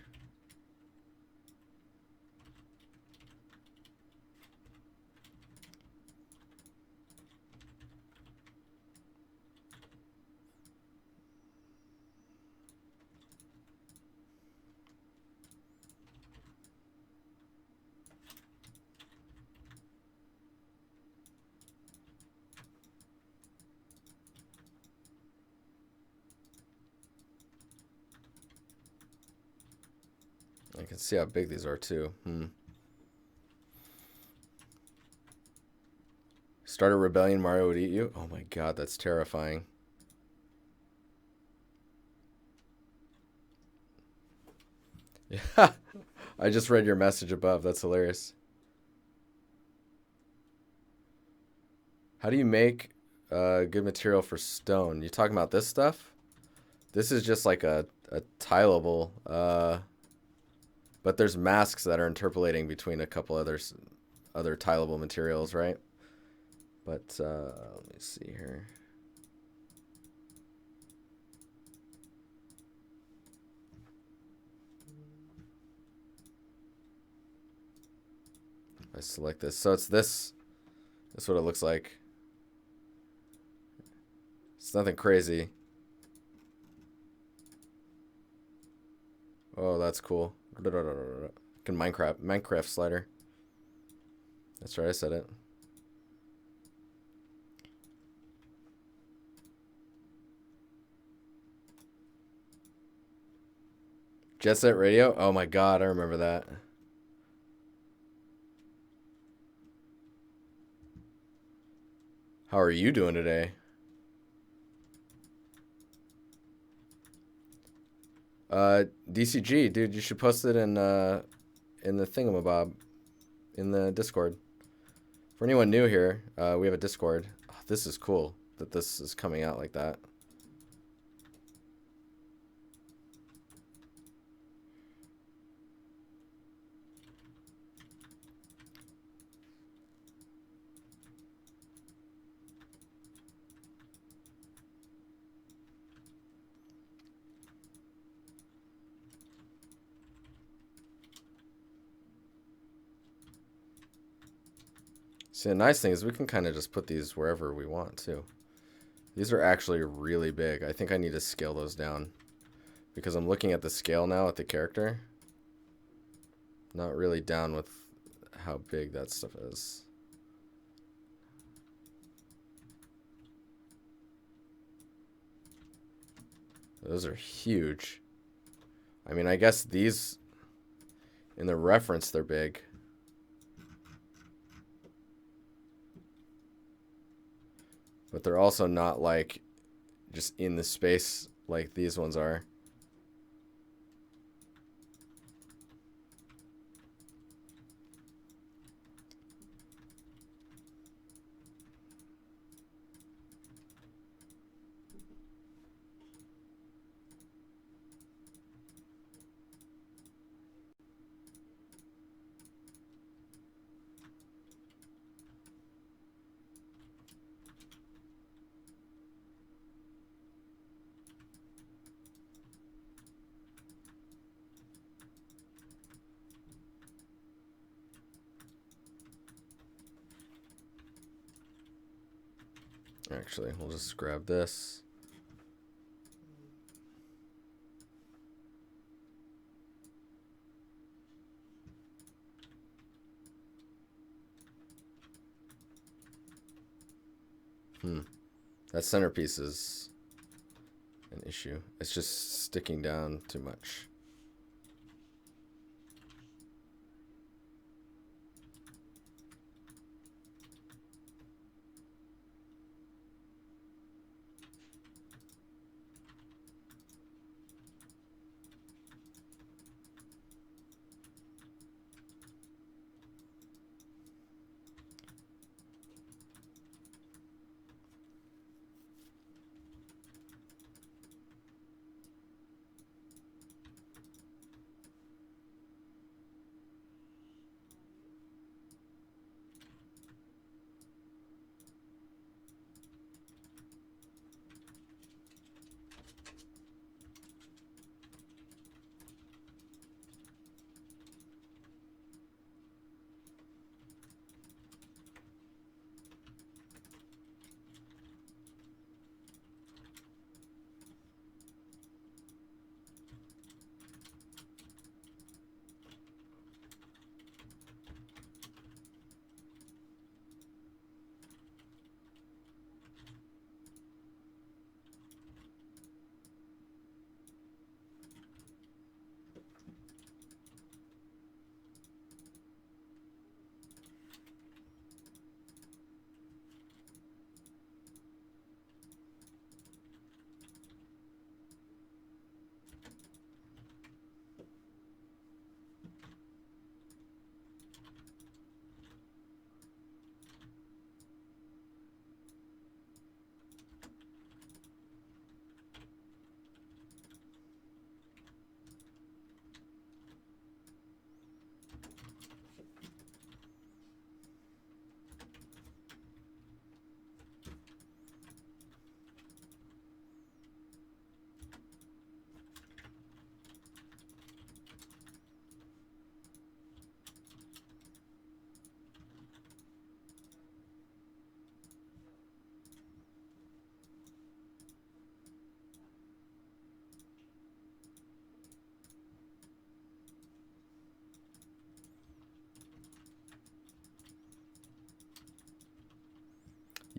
I can see how big these are too. Start a rebellion, Mario would eat you? Oh my god, that's terrifying. Yeah, I just read your message above. That's hilarious. How do you make good material for stone? You talking about this stuff? This is just like a tileable, but there's masks that are interpolating between a couple other tileable materials, right? But let me see here. If I select this, so it's this. That's what it looks like. It's nothing crazy. Oh, that's cool. Can Minecraft slider. That's right, I said it. Jet Set Radio? Oh my god, I remember that. How are you doing today? DCG, dude, you should post it in the thingamabob, in the Discord. For anyone new here, we have a Discord. Oh, this is cool that this is coming out like that. See, the nice thing is we can kind of just put these wherever we want, too. These are actually really big. I think I need to scale those down. Because I'm looking at the scale now at the character. Not really down with how big that stuff is. Those are huge. I mean, I guess these, in the reference, they're big. But they're also not like just in the space like these ones are. Actually, we'll just grab this. That centerpiece is an issue. It's just sticking down too much.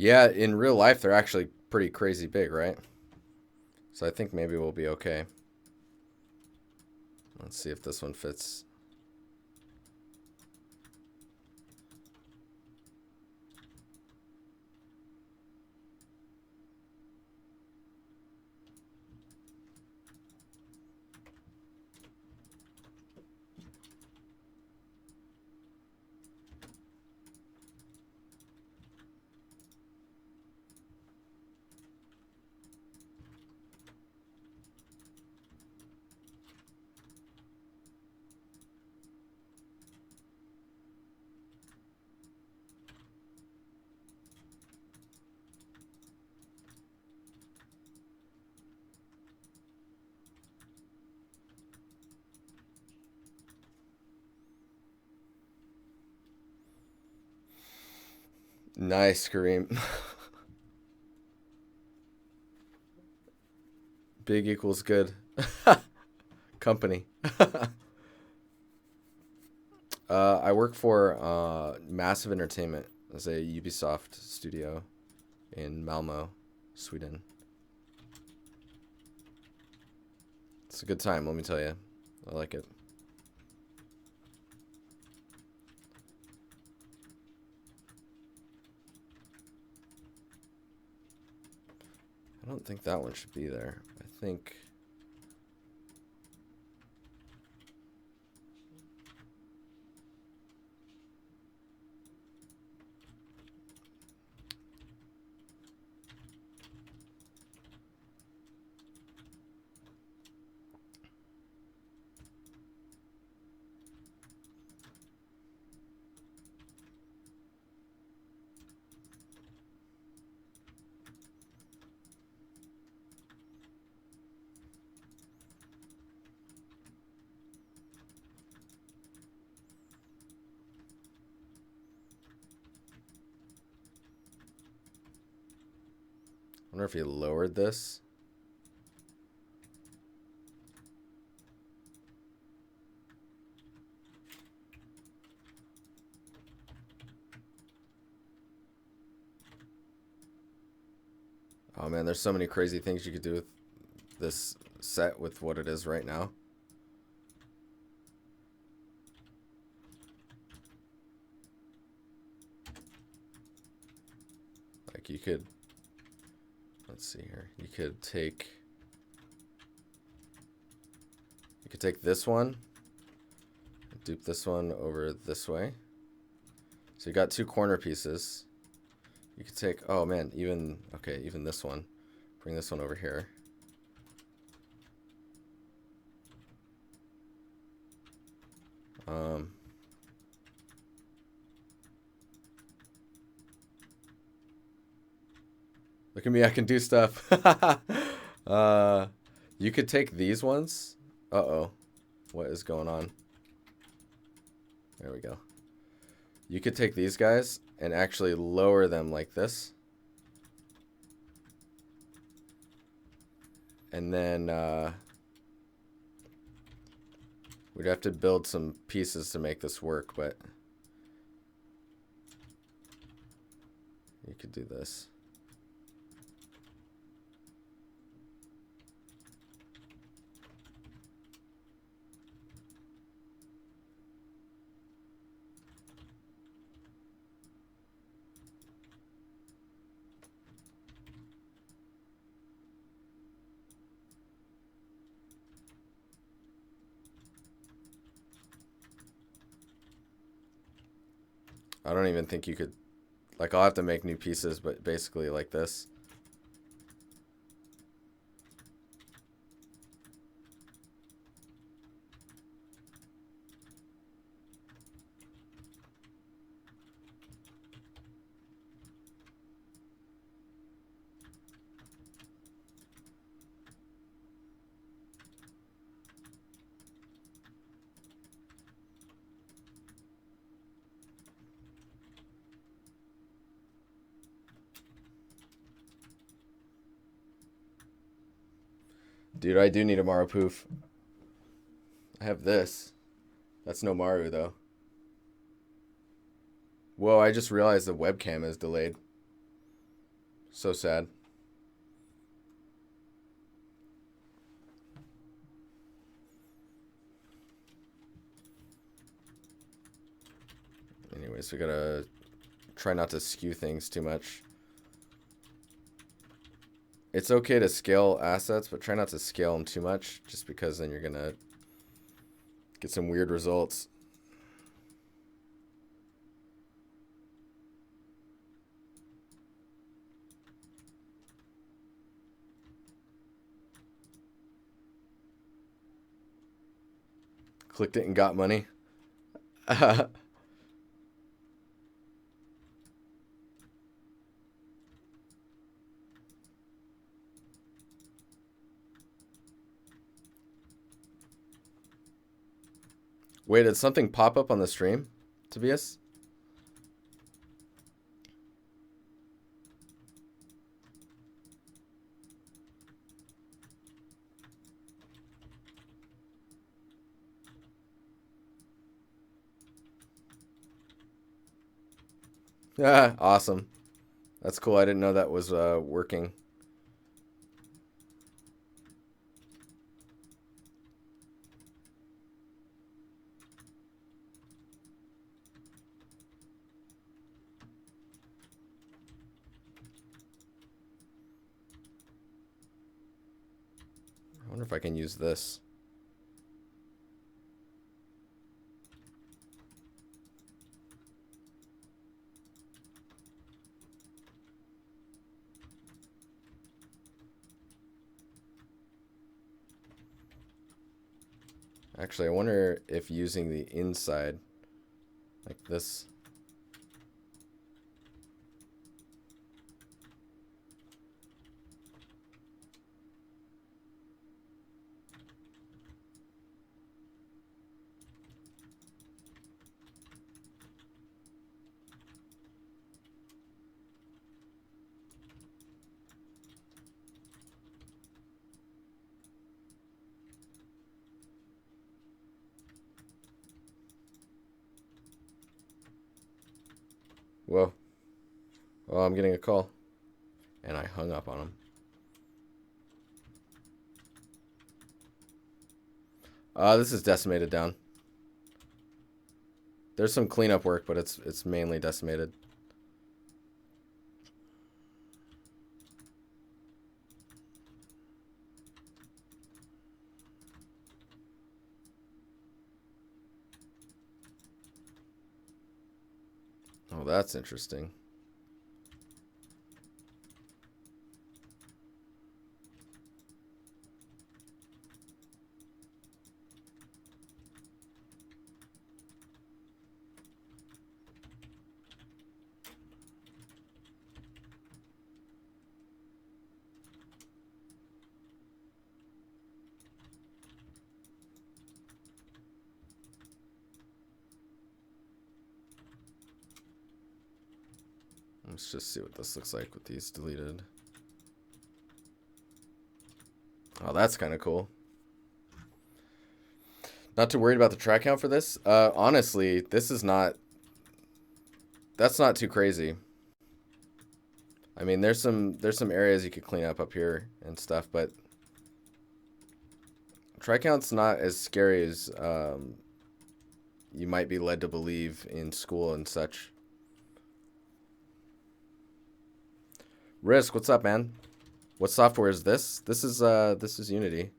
Yeah, in real life, they're actually pretty crazy big, right? So I think maybe we'll be okay. Let's see if this one fits. Nice, Kareem. Big equals good. Company. I work for Massive Entertainment as a Ubisoft studio in Malmo, Sweden. It's a good time, let me tell you. I like it. I don't think that one should be there. I think... I wonder if he lowered this. Oh man, there's so many crazy things you could do with this set with what it is right now. Like you could, let's see here. You could take this one, dupe this one over this way. So you got two corner pieces. You could take, oh man, even this one. Bring this one over here. Look at me, I can do stuff. You could take these ones. Uh-oh. What is going on? There we go. You could take these guys and actually lower them like this. And then we'd have to build some pieces to make this work, but you could do this. I don't even think you could, like, I'll have to make new pieces, but basically like this. Dude, I do need a Maru poof. I have this. That's no Maru, though. Whoa, I just realized the webcam is delayed. So sad. Anyways, we gotta try not to skew things too much. It's okay to scale assets, but try not to scale them too much, just because then you're gonna get some weird results. Clicked it and got money. Wait, did something pop up on the stream, Tobias? Ah, awesome. That's cool. I didn't know that was working. I wonder if I can use this. Actually, I wonder if using the inside, like this. Whoa. Oh, I'm getting a call. And I hung up on him. This is decimated down. There's some cleanup work, but it's mainly decimated. Oh, that's interesting. Let's just see what this looks like with these deleted. Oh, that's kind of cool. Not too worried about the track count for this. Honestly, this is not... That's not too crazy. I mean, there's some areas you could clean up here and stuff, but track count's not as scary as you might be led to believe in school and such. Risk, what's up, man? What software is this? This is Unity.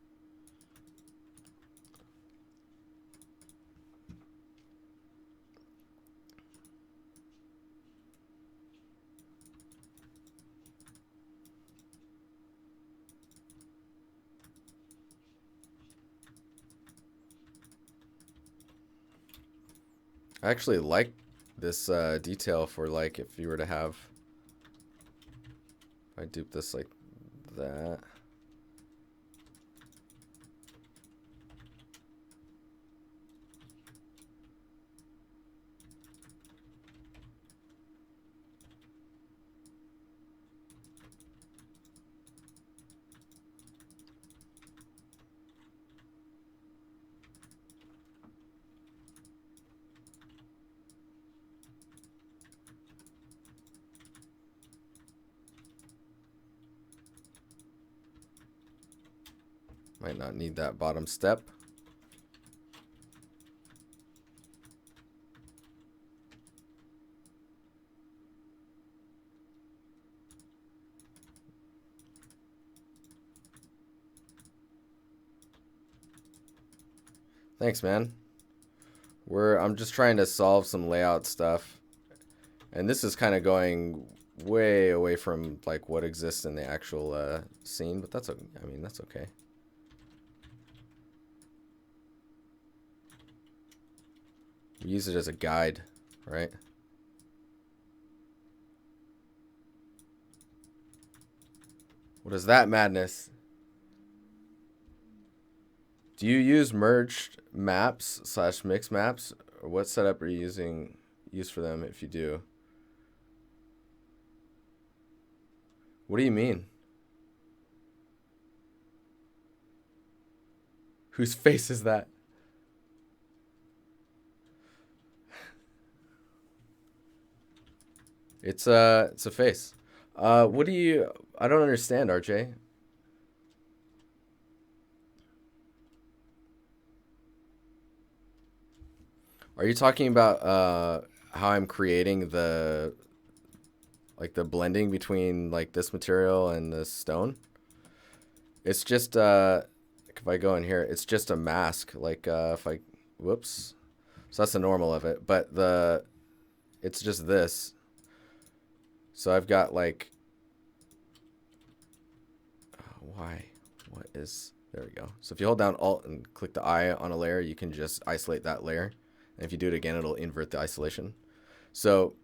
I actually like this detail for, like, if you were to have... If I dupe this like that. Might not need that bottom step. Thanks, man. I'm just trying to solve some layout stuff. And this is kind of going way away from like what exists in the actual scene, but that's okay. I mean, that's okay. Use it as a guide, right? What is that madness? Do you use merged maps / mixed maps? Or what setup are you use for them if you do? What do you mean? Whose face is that? It's a face. What do you? I don't understand, RJ. Are you talking about how I'm creating the blending between like this material and this stone? It's just if I go in here, it's just a mask. Like if I whoops, so that's the normal of it. But it's just this. So I've got like why? What is there we go. So if you hold down Alt and click the eye on a layer, you can just isolate that layer. And if you do it again, it'll invert the isolation. So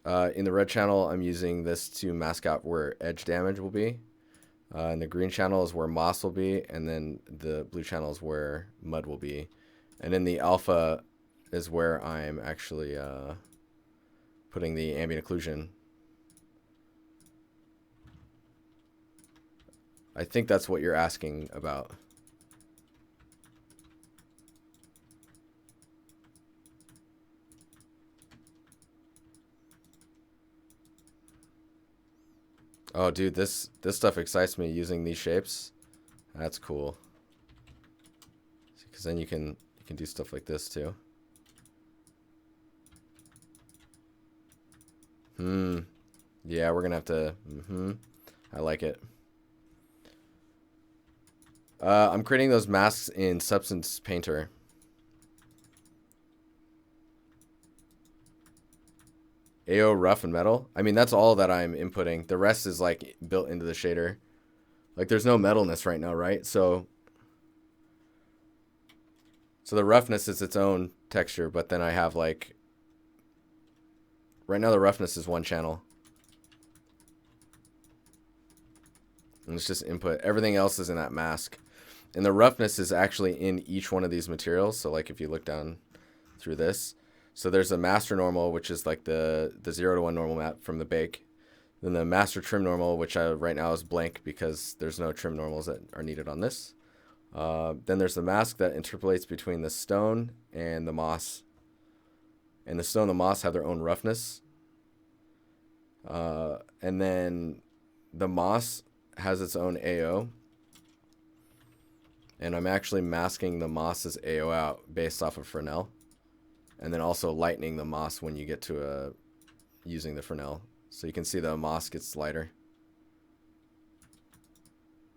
in the red channel, I'm using this to mask out where edge damage will be. And the green channel is where moss will be. And then the blue channel is where mud will be. And in the alpha is where I'm actually putting the ambient occlusion. I think that's what you're asking about. Oh, dude, this stuff excites me, using these shapes. That's cool. Because then you can do stuff like this too. Yeah, we're gonna have to. I like it. I'm creating those masks in Substance Painter. AO rough and metal. I mean, that's all that I'm inputting. The rest is like built into the shader. Like there's no metalness right now, right? So the roughness is its own texture, but then I have like, right now the roughness is one channel. And it's just input. Everything else is in that mask. And the roughness is actually in each one of these materials. So like if you look down through this, so there's a master normal, which is like the 0 to 1 normal map from the bake. Then the master trim normal, which right now is blank because there's no trim normals that are needed on this. Then there's the mask that interpolates between the stone and the moss. And the stone and the moss have their own roughness. And then the moss has its own AO. And I'm actually masking the moss's AO out based off of Fresnel. And then also lightening the moss when you get to using the Fresnel. So you can see the moss gets lighter.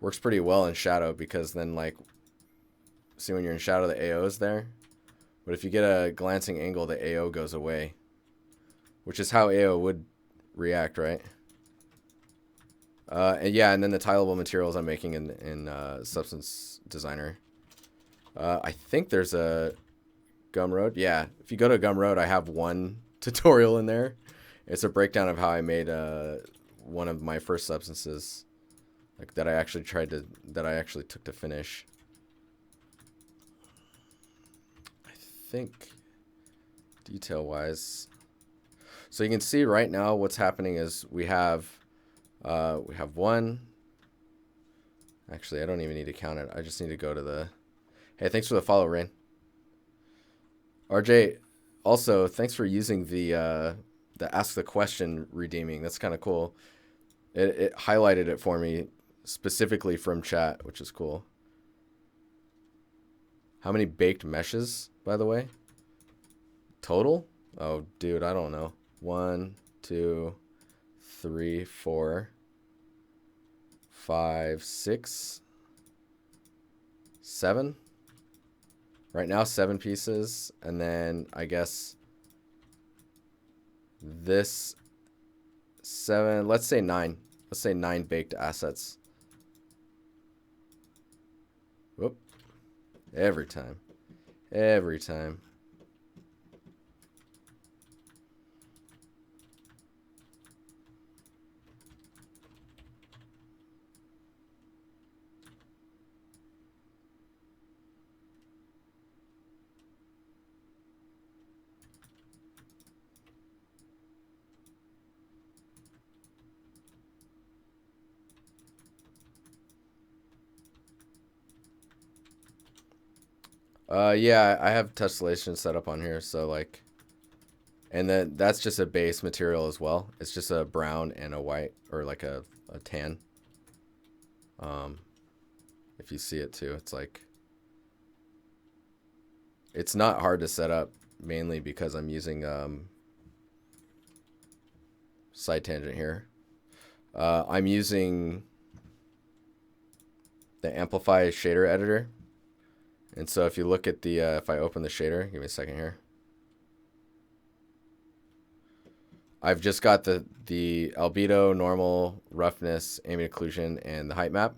Works pretty well in shadow because then like, see when you're in shadow the AO is there. But if you get a glancing angle, the AO goes away. Which is how AO would react, right? And yeah, and then the tileable materials I'm making in Substance Designer. I think there's a Gumroad. Yeah, if you go to Gumroad, I have one tutorial in there. It's a breakdown of how I made one of my first substances, like that I actually took to finish. I think detail-wise, so you can see right now what's happening is we have one. Actually, I don't even need to count it. I just need to go to the. Hey, thanks for the follow, Rain. RJ, also thanks for using the ask the question redeeming. That's kind of cool. It highlighted it for me specifically from chat, which is cool. How many baked meshes, by the way? Total? Oh, dude, I don't know. 1, 2, 3, 4, 5, 6, 7. Right now, 7 pieces. And then I guess this 7, let's say 9. Let's say 9 baked assets. Whoop. Every time. Every time. Yeah, I have tessellation set up on here, so like, and then that's just a base material as well. It's just a brown and a white, or like a tan. If you see it too, it's like, it's not hard to set up, mainly because I'm using side tangent here. I'm using the Amplify shader editor. And so if you look at the, if I open the shader, give me a second here. I've just got the albedo, normal, roughness, ambient occlusion, and the height map.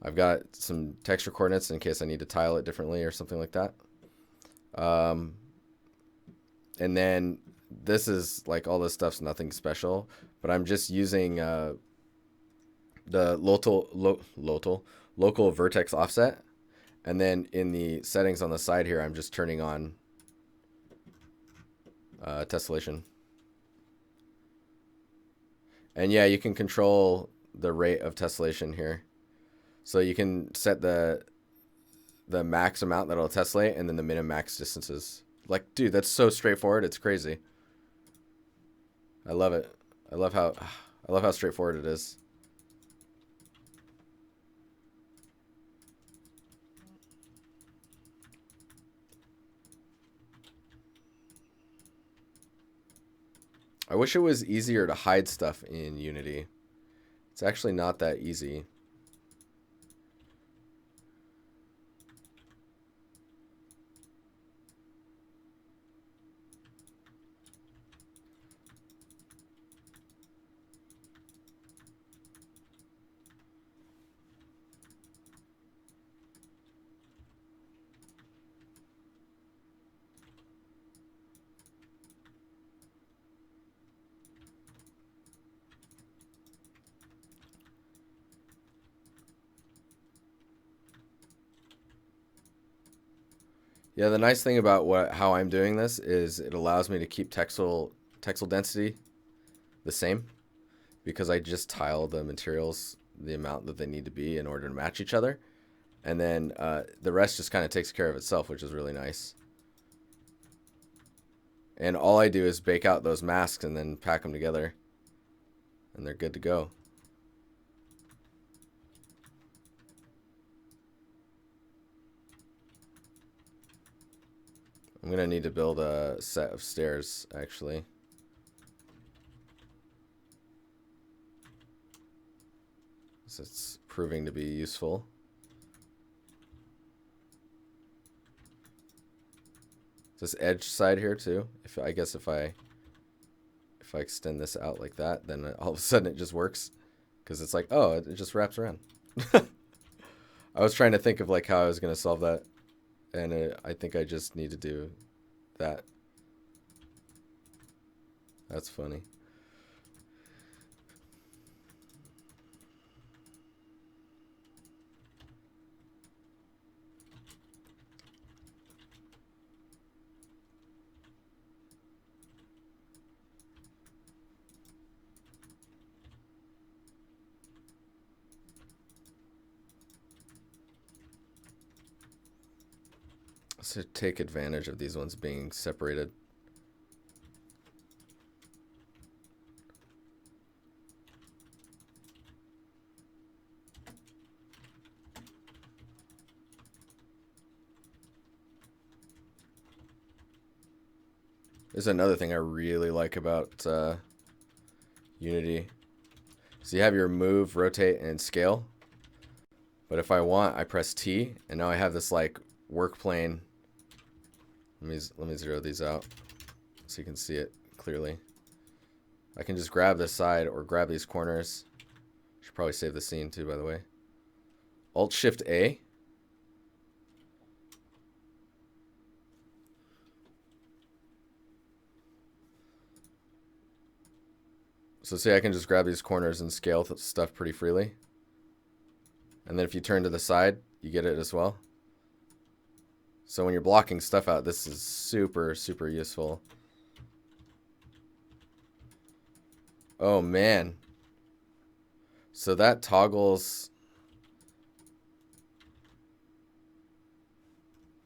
I've got some texture coordinates in case I need to tile it differently or something like that. And then this is like, all this stuff's nothing special, but I'm just using the local vertex offset. And then in the settings on the side here, I'm just turning on tessellation. And yeah, you can control the rate of tessellation here. So you can set the max amount that it'll tessellate and then the min max distances. Like, dude, that's so straightforward. It's crazy. I love it. I love how straightforward it is. I wish it was easier to hide stuff in Unity. It's actually not that easy. Yeah, the nice thing about how I'm doing this is it allows me to keep texel density the same, because I just tile the materials the amount that they need to be in order to match each other. And then the rest just kind of takes care of itself, which is really nice. And all I do is bake out those masks and then pack them together, and they're good to go. I'm going to need to build a set of stairs, actually. So it's proving to be useful. This edge side here too. I guess if I extend this out like that, then all of a sudden it just works, because it's like, oh, it just wraps around. I was trying to think of like how I was going to solve that, and I think I just need to do that. That's funny. So take advantage of these ones being separated. There's another thing I really like about Unity. So you have your move, rotate, and scale. But if I want, I press T, and now I have this like work plane. Let me zero these out so you can see it clearly. I can just grab this side or grab these corners. Should probably save the scene too, by the way. Alt Shift A. So see, I can just grab these corners and scale stuff pretty freely. And then if you turn to the side, you get it as well. So when you're blocking stuff out, this is super, super useful. Oh, man. So that toggles.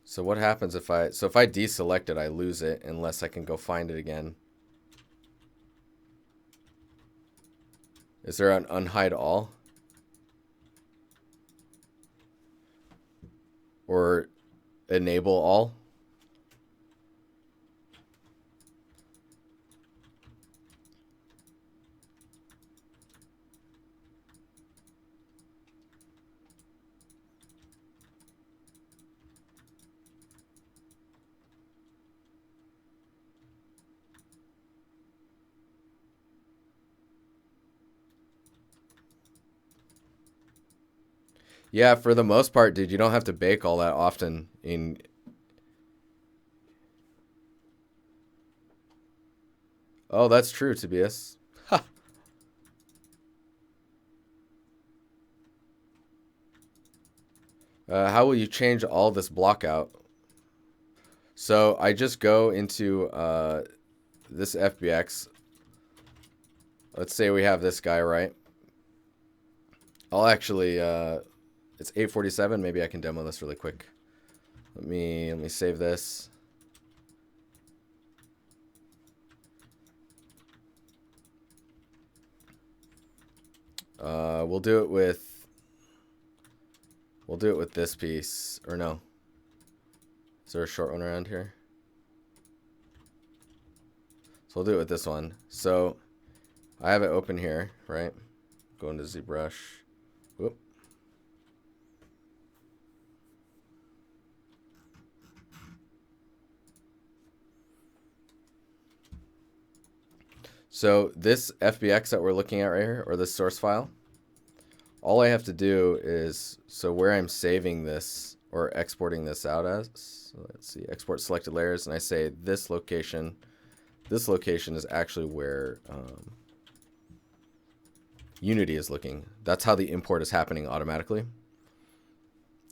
So what happens if I deselect it, I lose it unless I can go find it again. Is there an unhide all? Or enable all? Yeah, for the most part, dude, you don't have to bake all that often in... Oh, that's true, Tobias. Ha! How will you change all this block out? So I just go into this FBX. Let's say we have this guy, right? I'll actually... it's 8:47. Maybe I can demo this really quick. Let me save this. We'll do it with this piece, or no? Is there a short one around here? So we'll do it with this one. So I have it open here, right? Go into ZBrush. Whoop. So this FBX that we're looking at right here, or this source file, all I have to do is, so where I'm saving this or exporting this out as, so let's see, export selected layers, and I say this location is actually where Unity is looking. That's how the import is happening automatically.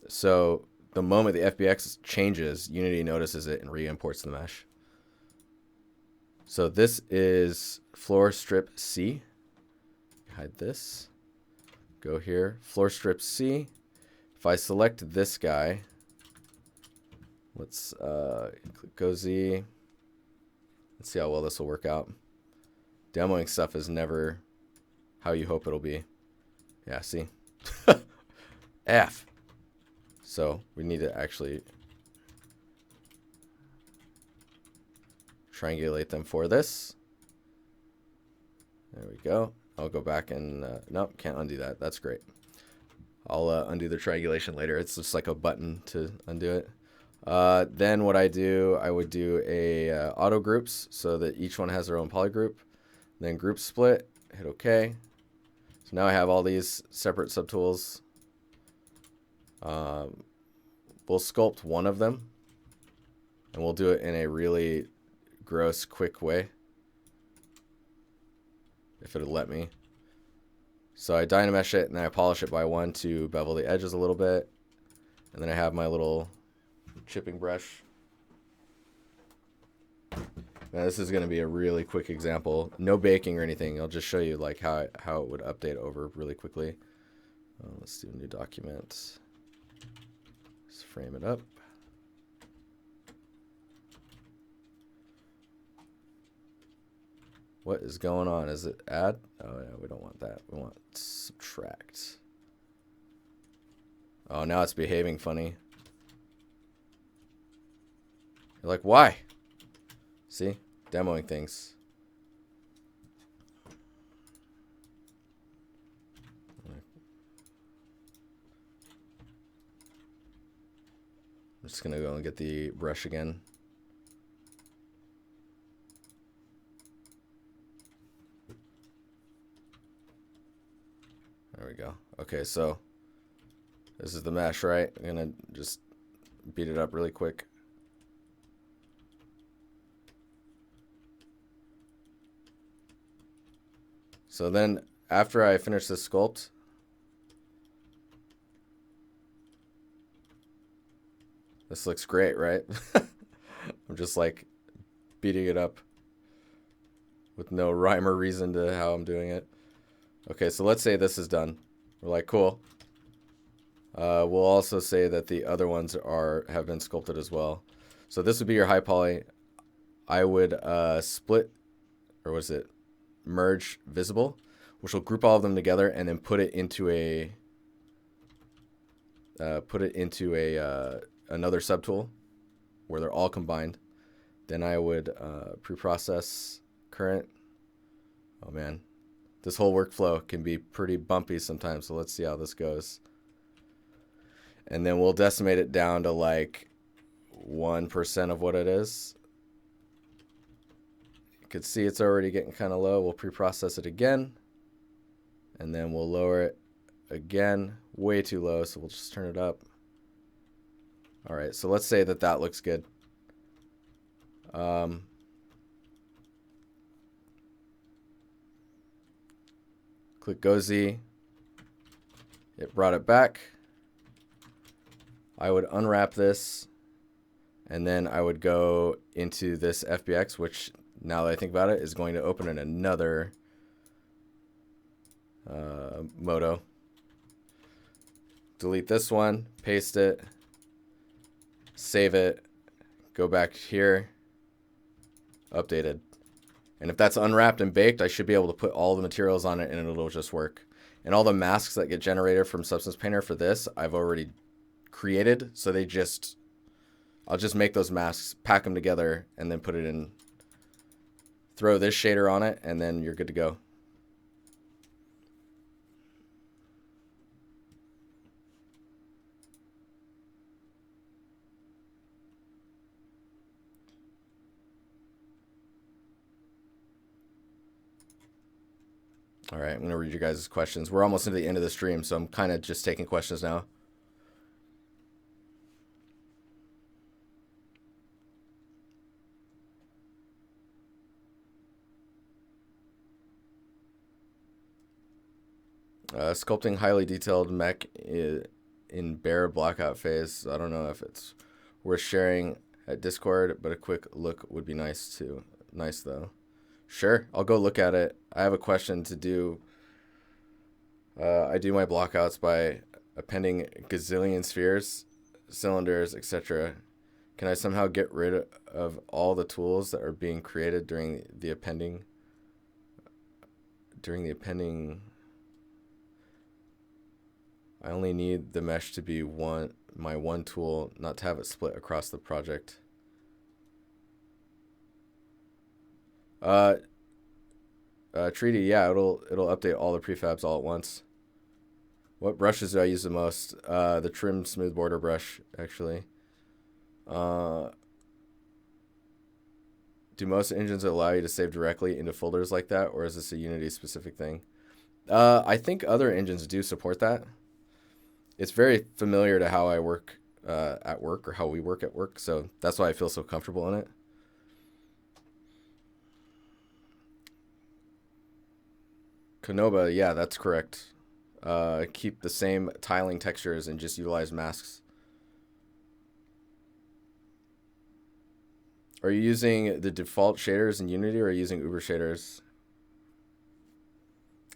So the moment the FBX changes, Unity notices it and re-imports the mesh. So this is floor strip C. Hide this. Go here, floor strip C. If I select this guy, let's click Go Z. Let's see how well this will work out. Demoing stuff is never how you hope it'll be. Yeah, see? F. So we need to actually triangulate them for this. There we go. I'll go back and nope, can't undo that. That's great. I'll undo the triangulation later. It's just like a button to undo it. Then what I do, I would do a auto groups so that each one has their own polygroup. Then group split, hit OK. So now I have all these separate subtools. We'll sculpt one of them, and we'll do it in a really gross, quick way, if it'll let me. So I dynamesh it, and then I polish it by 1 to bevel the edges a little bit. And then I have my little chipping brush. Now this is going to be a really quick example. No baking or anything. I'll just show you like how it would update over really quickly. Let's do a new document. Let's frame it up. What is going on? Is it add? Oh yeah, we don't want that. We want subtract. Oh, now it's behaving funny. You're like, why? See? demoing things. I'm just gonna go and get the brush again. There we go. Okay, so this is the mesh, right? I'm gonna just beat it up really quick. So then after I finish this sculpt, this looks great, right? I'm just like beating it up with no rhyme or reason to how I'm doing it. Okay, so let's say this is done. We're like, cool. We'll also say that the other ones have been sculpted as well. So this would be your high poly. I would split, or what is it? Merge visible, which will group all of them together and then put it into a another subtool where they're all combined. Then I would preprocess current. Oh man, this whole workflow can be pretty bumpy sometimes, so let's see how this goes. And then we'll decimate it down to like 1% of what it is. You could see it's already getting kind of low. We'll preprocess it again, and then we'll lower it again. Way too low, so we'll just turn it up. All right, so let's say that that looks good. Click Go Z. It brought it back. I would unwrap this, and then I would go into this FBX, which now that I think about it is going to open in another Moto. Delete this one, paste it, save it, go back here, updated. And if that's unwrapped and baked, I should be able to put all the materials on it and it'll just work. And all the masks that get generated from Substance Painter for this, I've already created. So I'll just make those masks, pack them together, and then put it in, throw this shader on it, and then you're good to go. All right, I'm going to read you guys' questions. We're almost into the end of the stream, so I'm kind of just taking questions now. Sculpting highly detailed mech in bare blockout phase. I don't know if it's worth sharing at Discord, but a quick look would be nice too. Nice though. Sure, I'll go look at it. I have a question to do. I do my blockouts by appending gazillion spheres, cylinders, etc. Can I somehow get rid of all the tools that are being created during the appending? I only need the mesh to be my one tool, not to have it split across the project. Treaty, yeah, it'll update all the prefabs all at once. What brushes do I use the most? The trim smooth border brush, actually. Do most engines allow you to save directly into folders like that, or is this a Unity specific thing? I think other engines do support that. It's very familiar to how I work at work, or how we work at work, so that's why I feel so comfortable in it. Konoba, yeah, that's correct. Keep the same tiling textures and just utilize masks. Are you using the default shaders in Unity, or are you using Uber shaders?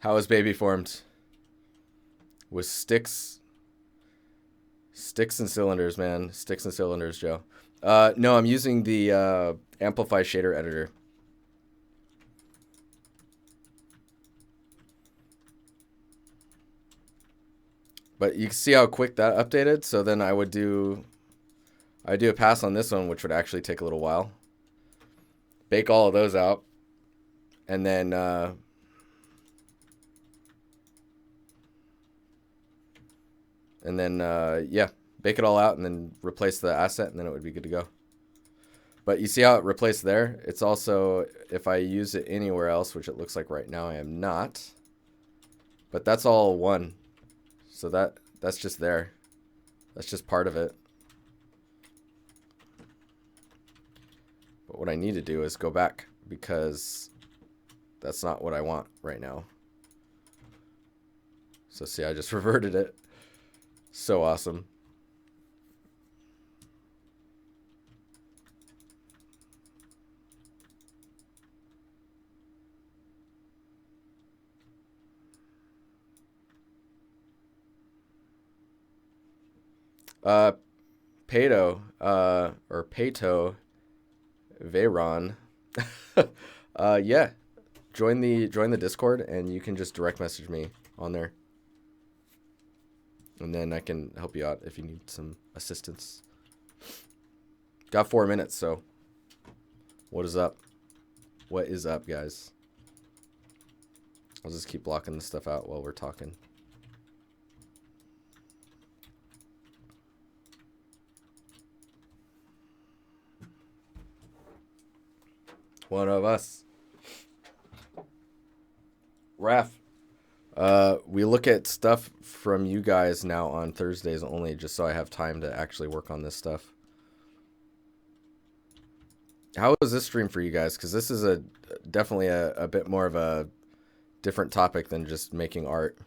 How is baby formed? With sticks and cylinders, man. Sticks and cylinders, Joe. No, I'm using the Amplify shader editor. But you can see how quick that updated. So then I do a pass on this one, which would actually take a little while. bake all of those out, and then yeah, bake it all out and then replace the asset, and then it would be good to go. But you see how it replaced there? It's also, if I use it anywhere else, which it looks like right now I am not, but that's all one. So that's just there. That's just part of it. But what I need to do is go back, because that's not what I want right now. So see, I just reverted it. So awesome. Pato, or Pato Veyron. Yeah. Join the Discord, and you can just direct message me on there. And then I can help you out if you need some assistance. Got 4 minutes, so what is up? What is up, guys? I'll just keep blocking this stuff out while we're talking. One of us. Raph. We look at stuff from you guys now on Thursdays only, just so I have time to actually work on this stuff. How is this stream for you guys? Because this is definitely a bit more of a different topic than just making art.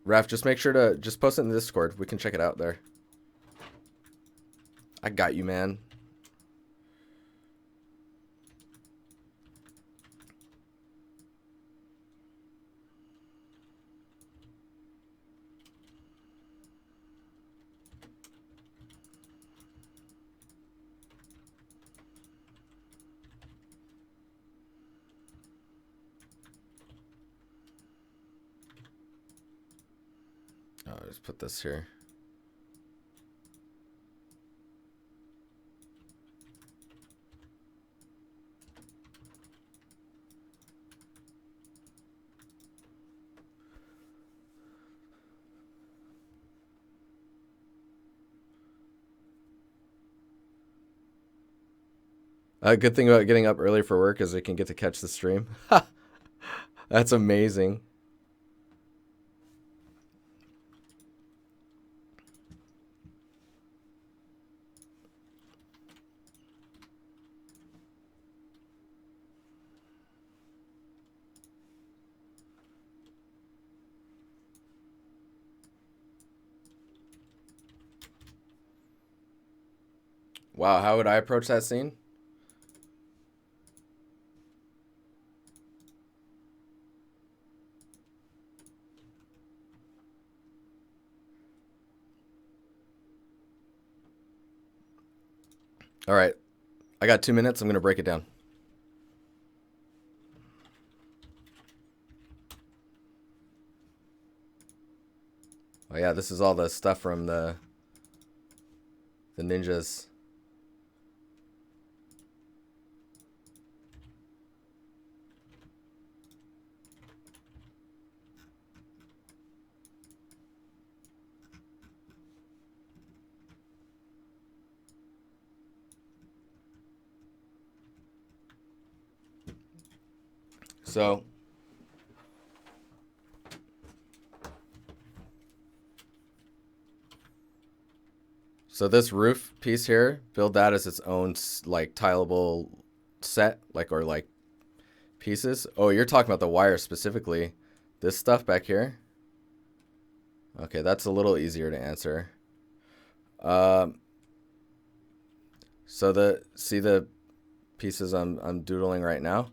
Raph, just make sure to just post it in the Discord. We can check it out there. I got you, man. I'll just put this here. A good thing about getting up early for work is I can get to catch the stream. That's amazing. Wow, how would I approach that scene? All right, I got 2 minutes. I'm going to break it down. Oh yeah, this is all the stuff from the ninjas. So this roof piece here, build that as its own like tileable set, or pieces. Oh, you're talking about the wire specifically. This stuff back here. Okay, that's a little easier to answer. So see the pieces I'm doodling right now.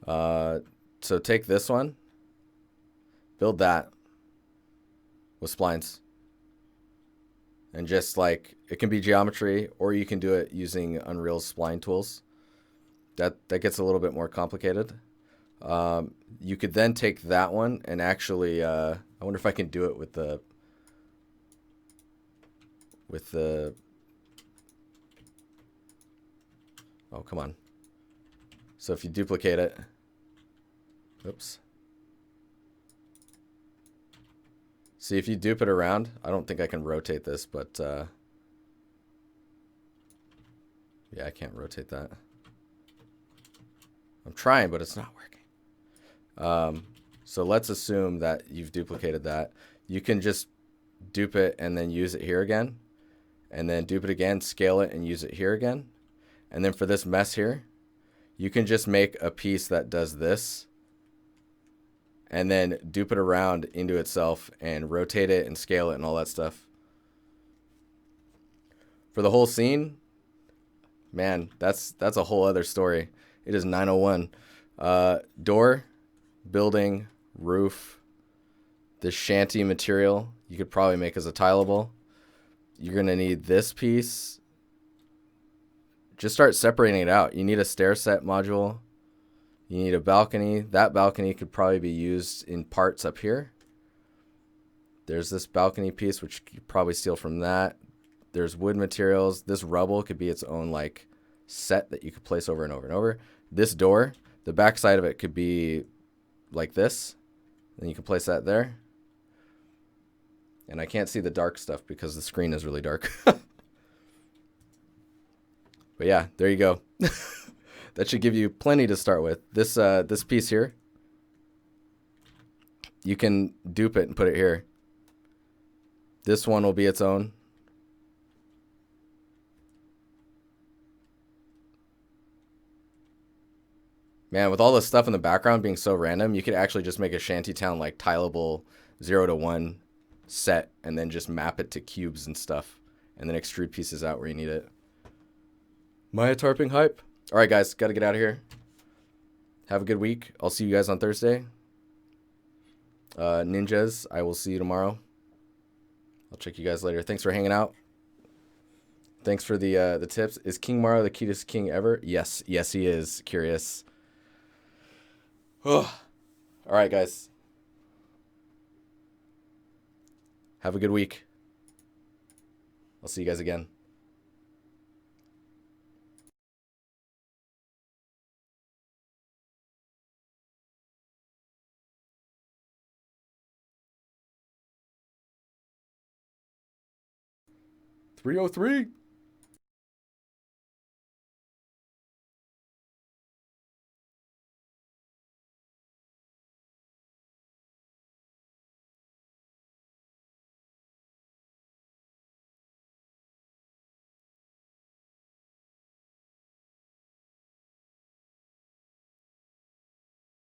So take this one, build that with splines, and just it can be geometry, or you can do it using Unreal's spline tools. That gets a little bit more complicated. You could then take that one and actually, I wonder if I can do it with the, oh, come on. So if you duplicate it, oops. See, if you dupe it around, I don't think I can rotate this, but yeah, I can't rotate that. I'm trying, but it's not working. So let's assume that you've duplicated that. You can just dupe it and then use it here again. And then dupe it again, scale it, and use it here again. And then for this mess here, you can just make a piece that does this. And then dupe it around into itself and rotate it and scale it and all that stuff. For the whole scene, man, that's a whole other story. It is 901. Door, building, roof, this shanty material you could probably make as a tileable. You're going to need this piece. Just start separating it out. You need a stair set module. You need a balcony. That balcony could probably be used in parts up here. There's this balcony piece, which you could probably steal from that. There's wood materials. This rubble could be its own like set that you could place over and over and over. This door, the back side of it could be like this. And you can place that there. And I can't see the dark stuff because the screen is really dark. But yeah, there you go. That should give you plenty to start with. This this piece here, you can dupe it and put it here. This one will be its own. Man, with all the stuff in the background being so random, you could actually just make a shantytown like tileable 0 to 1 set and then just map it to cubes and stuff and then extrude pieces out where you need it. Maya tarping hype. All right, guys, got to get out of here. Have a good week. I'll see you guys on Thursday. Ninjas, I will see you tomorrow. I'll check you guys later. Thanks for hanging out. Thanks for the tips. Is King Maro the cutest king ever? Yes. Yes, he is. Curious. Oh. All right, guys. Have a good week. I'll see you guys again. .303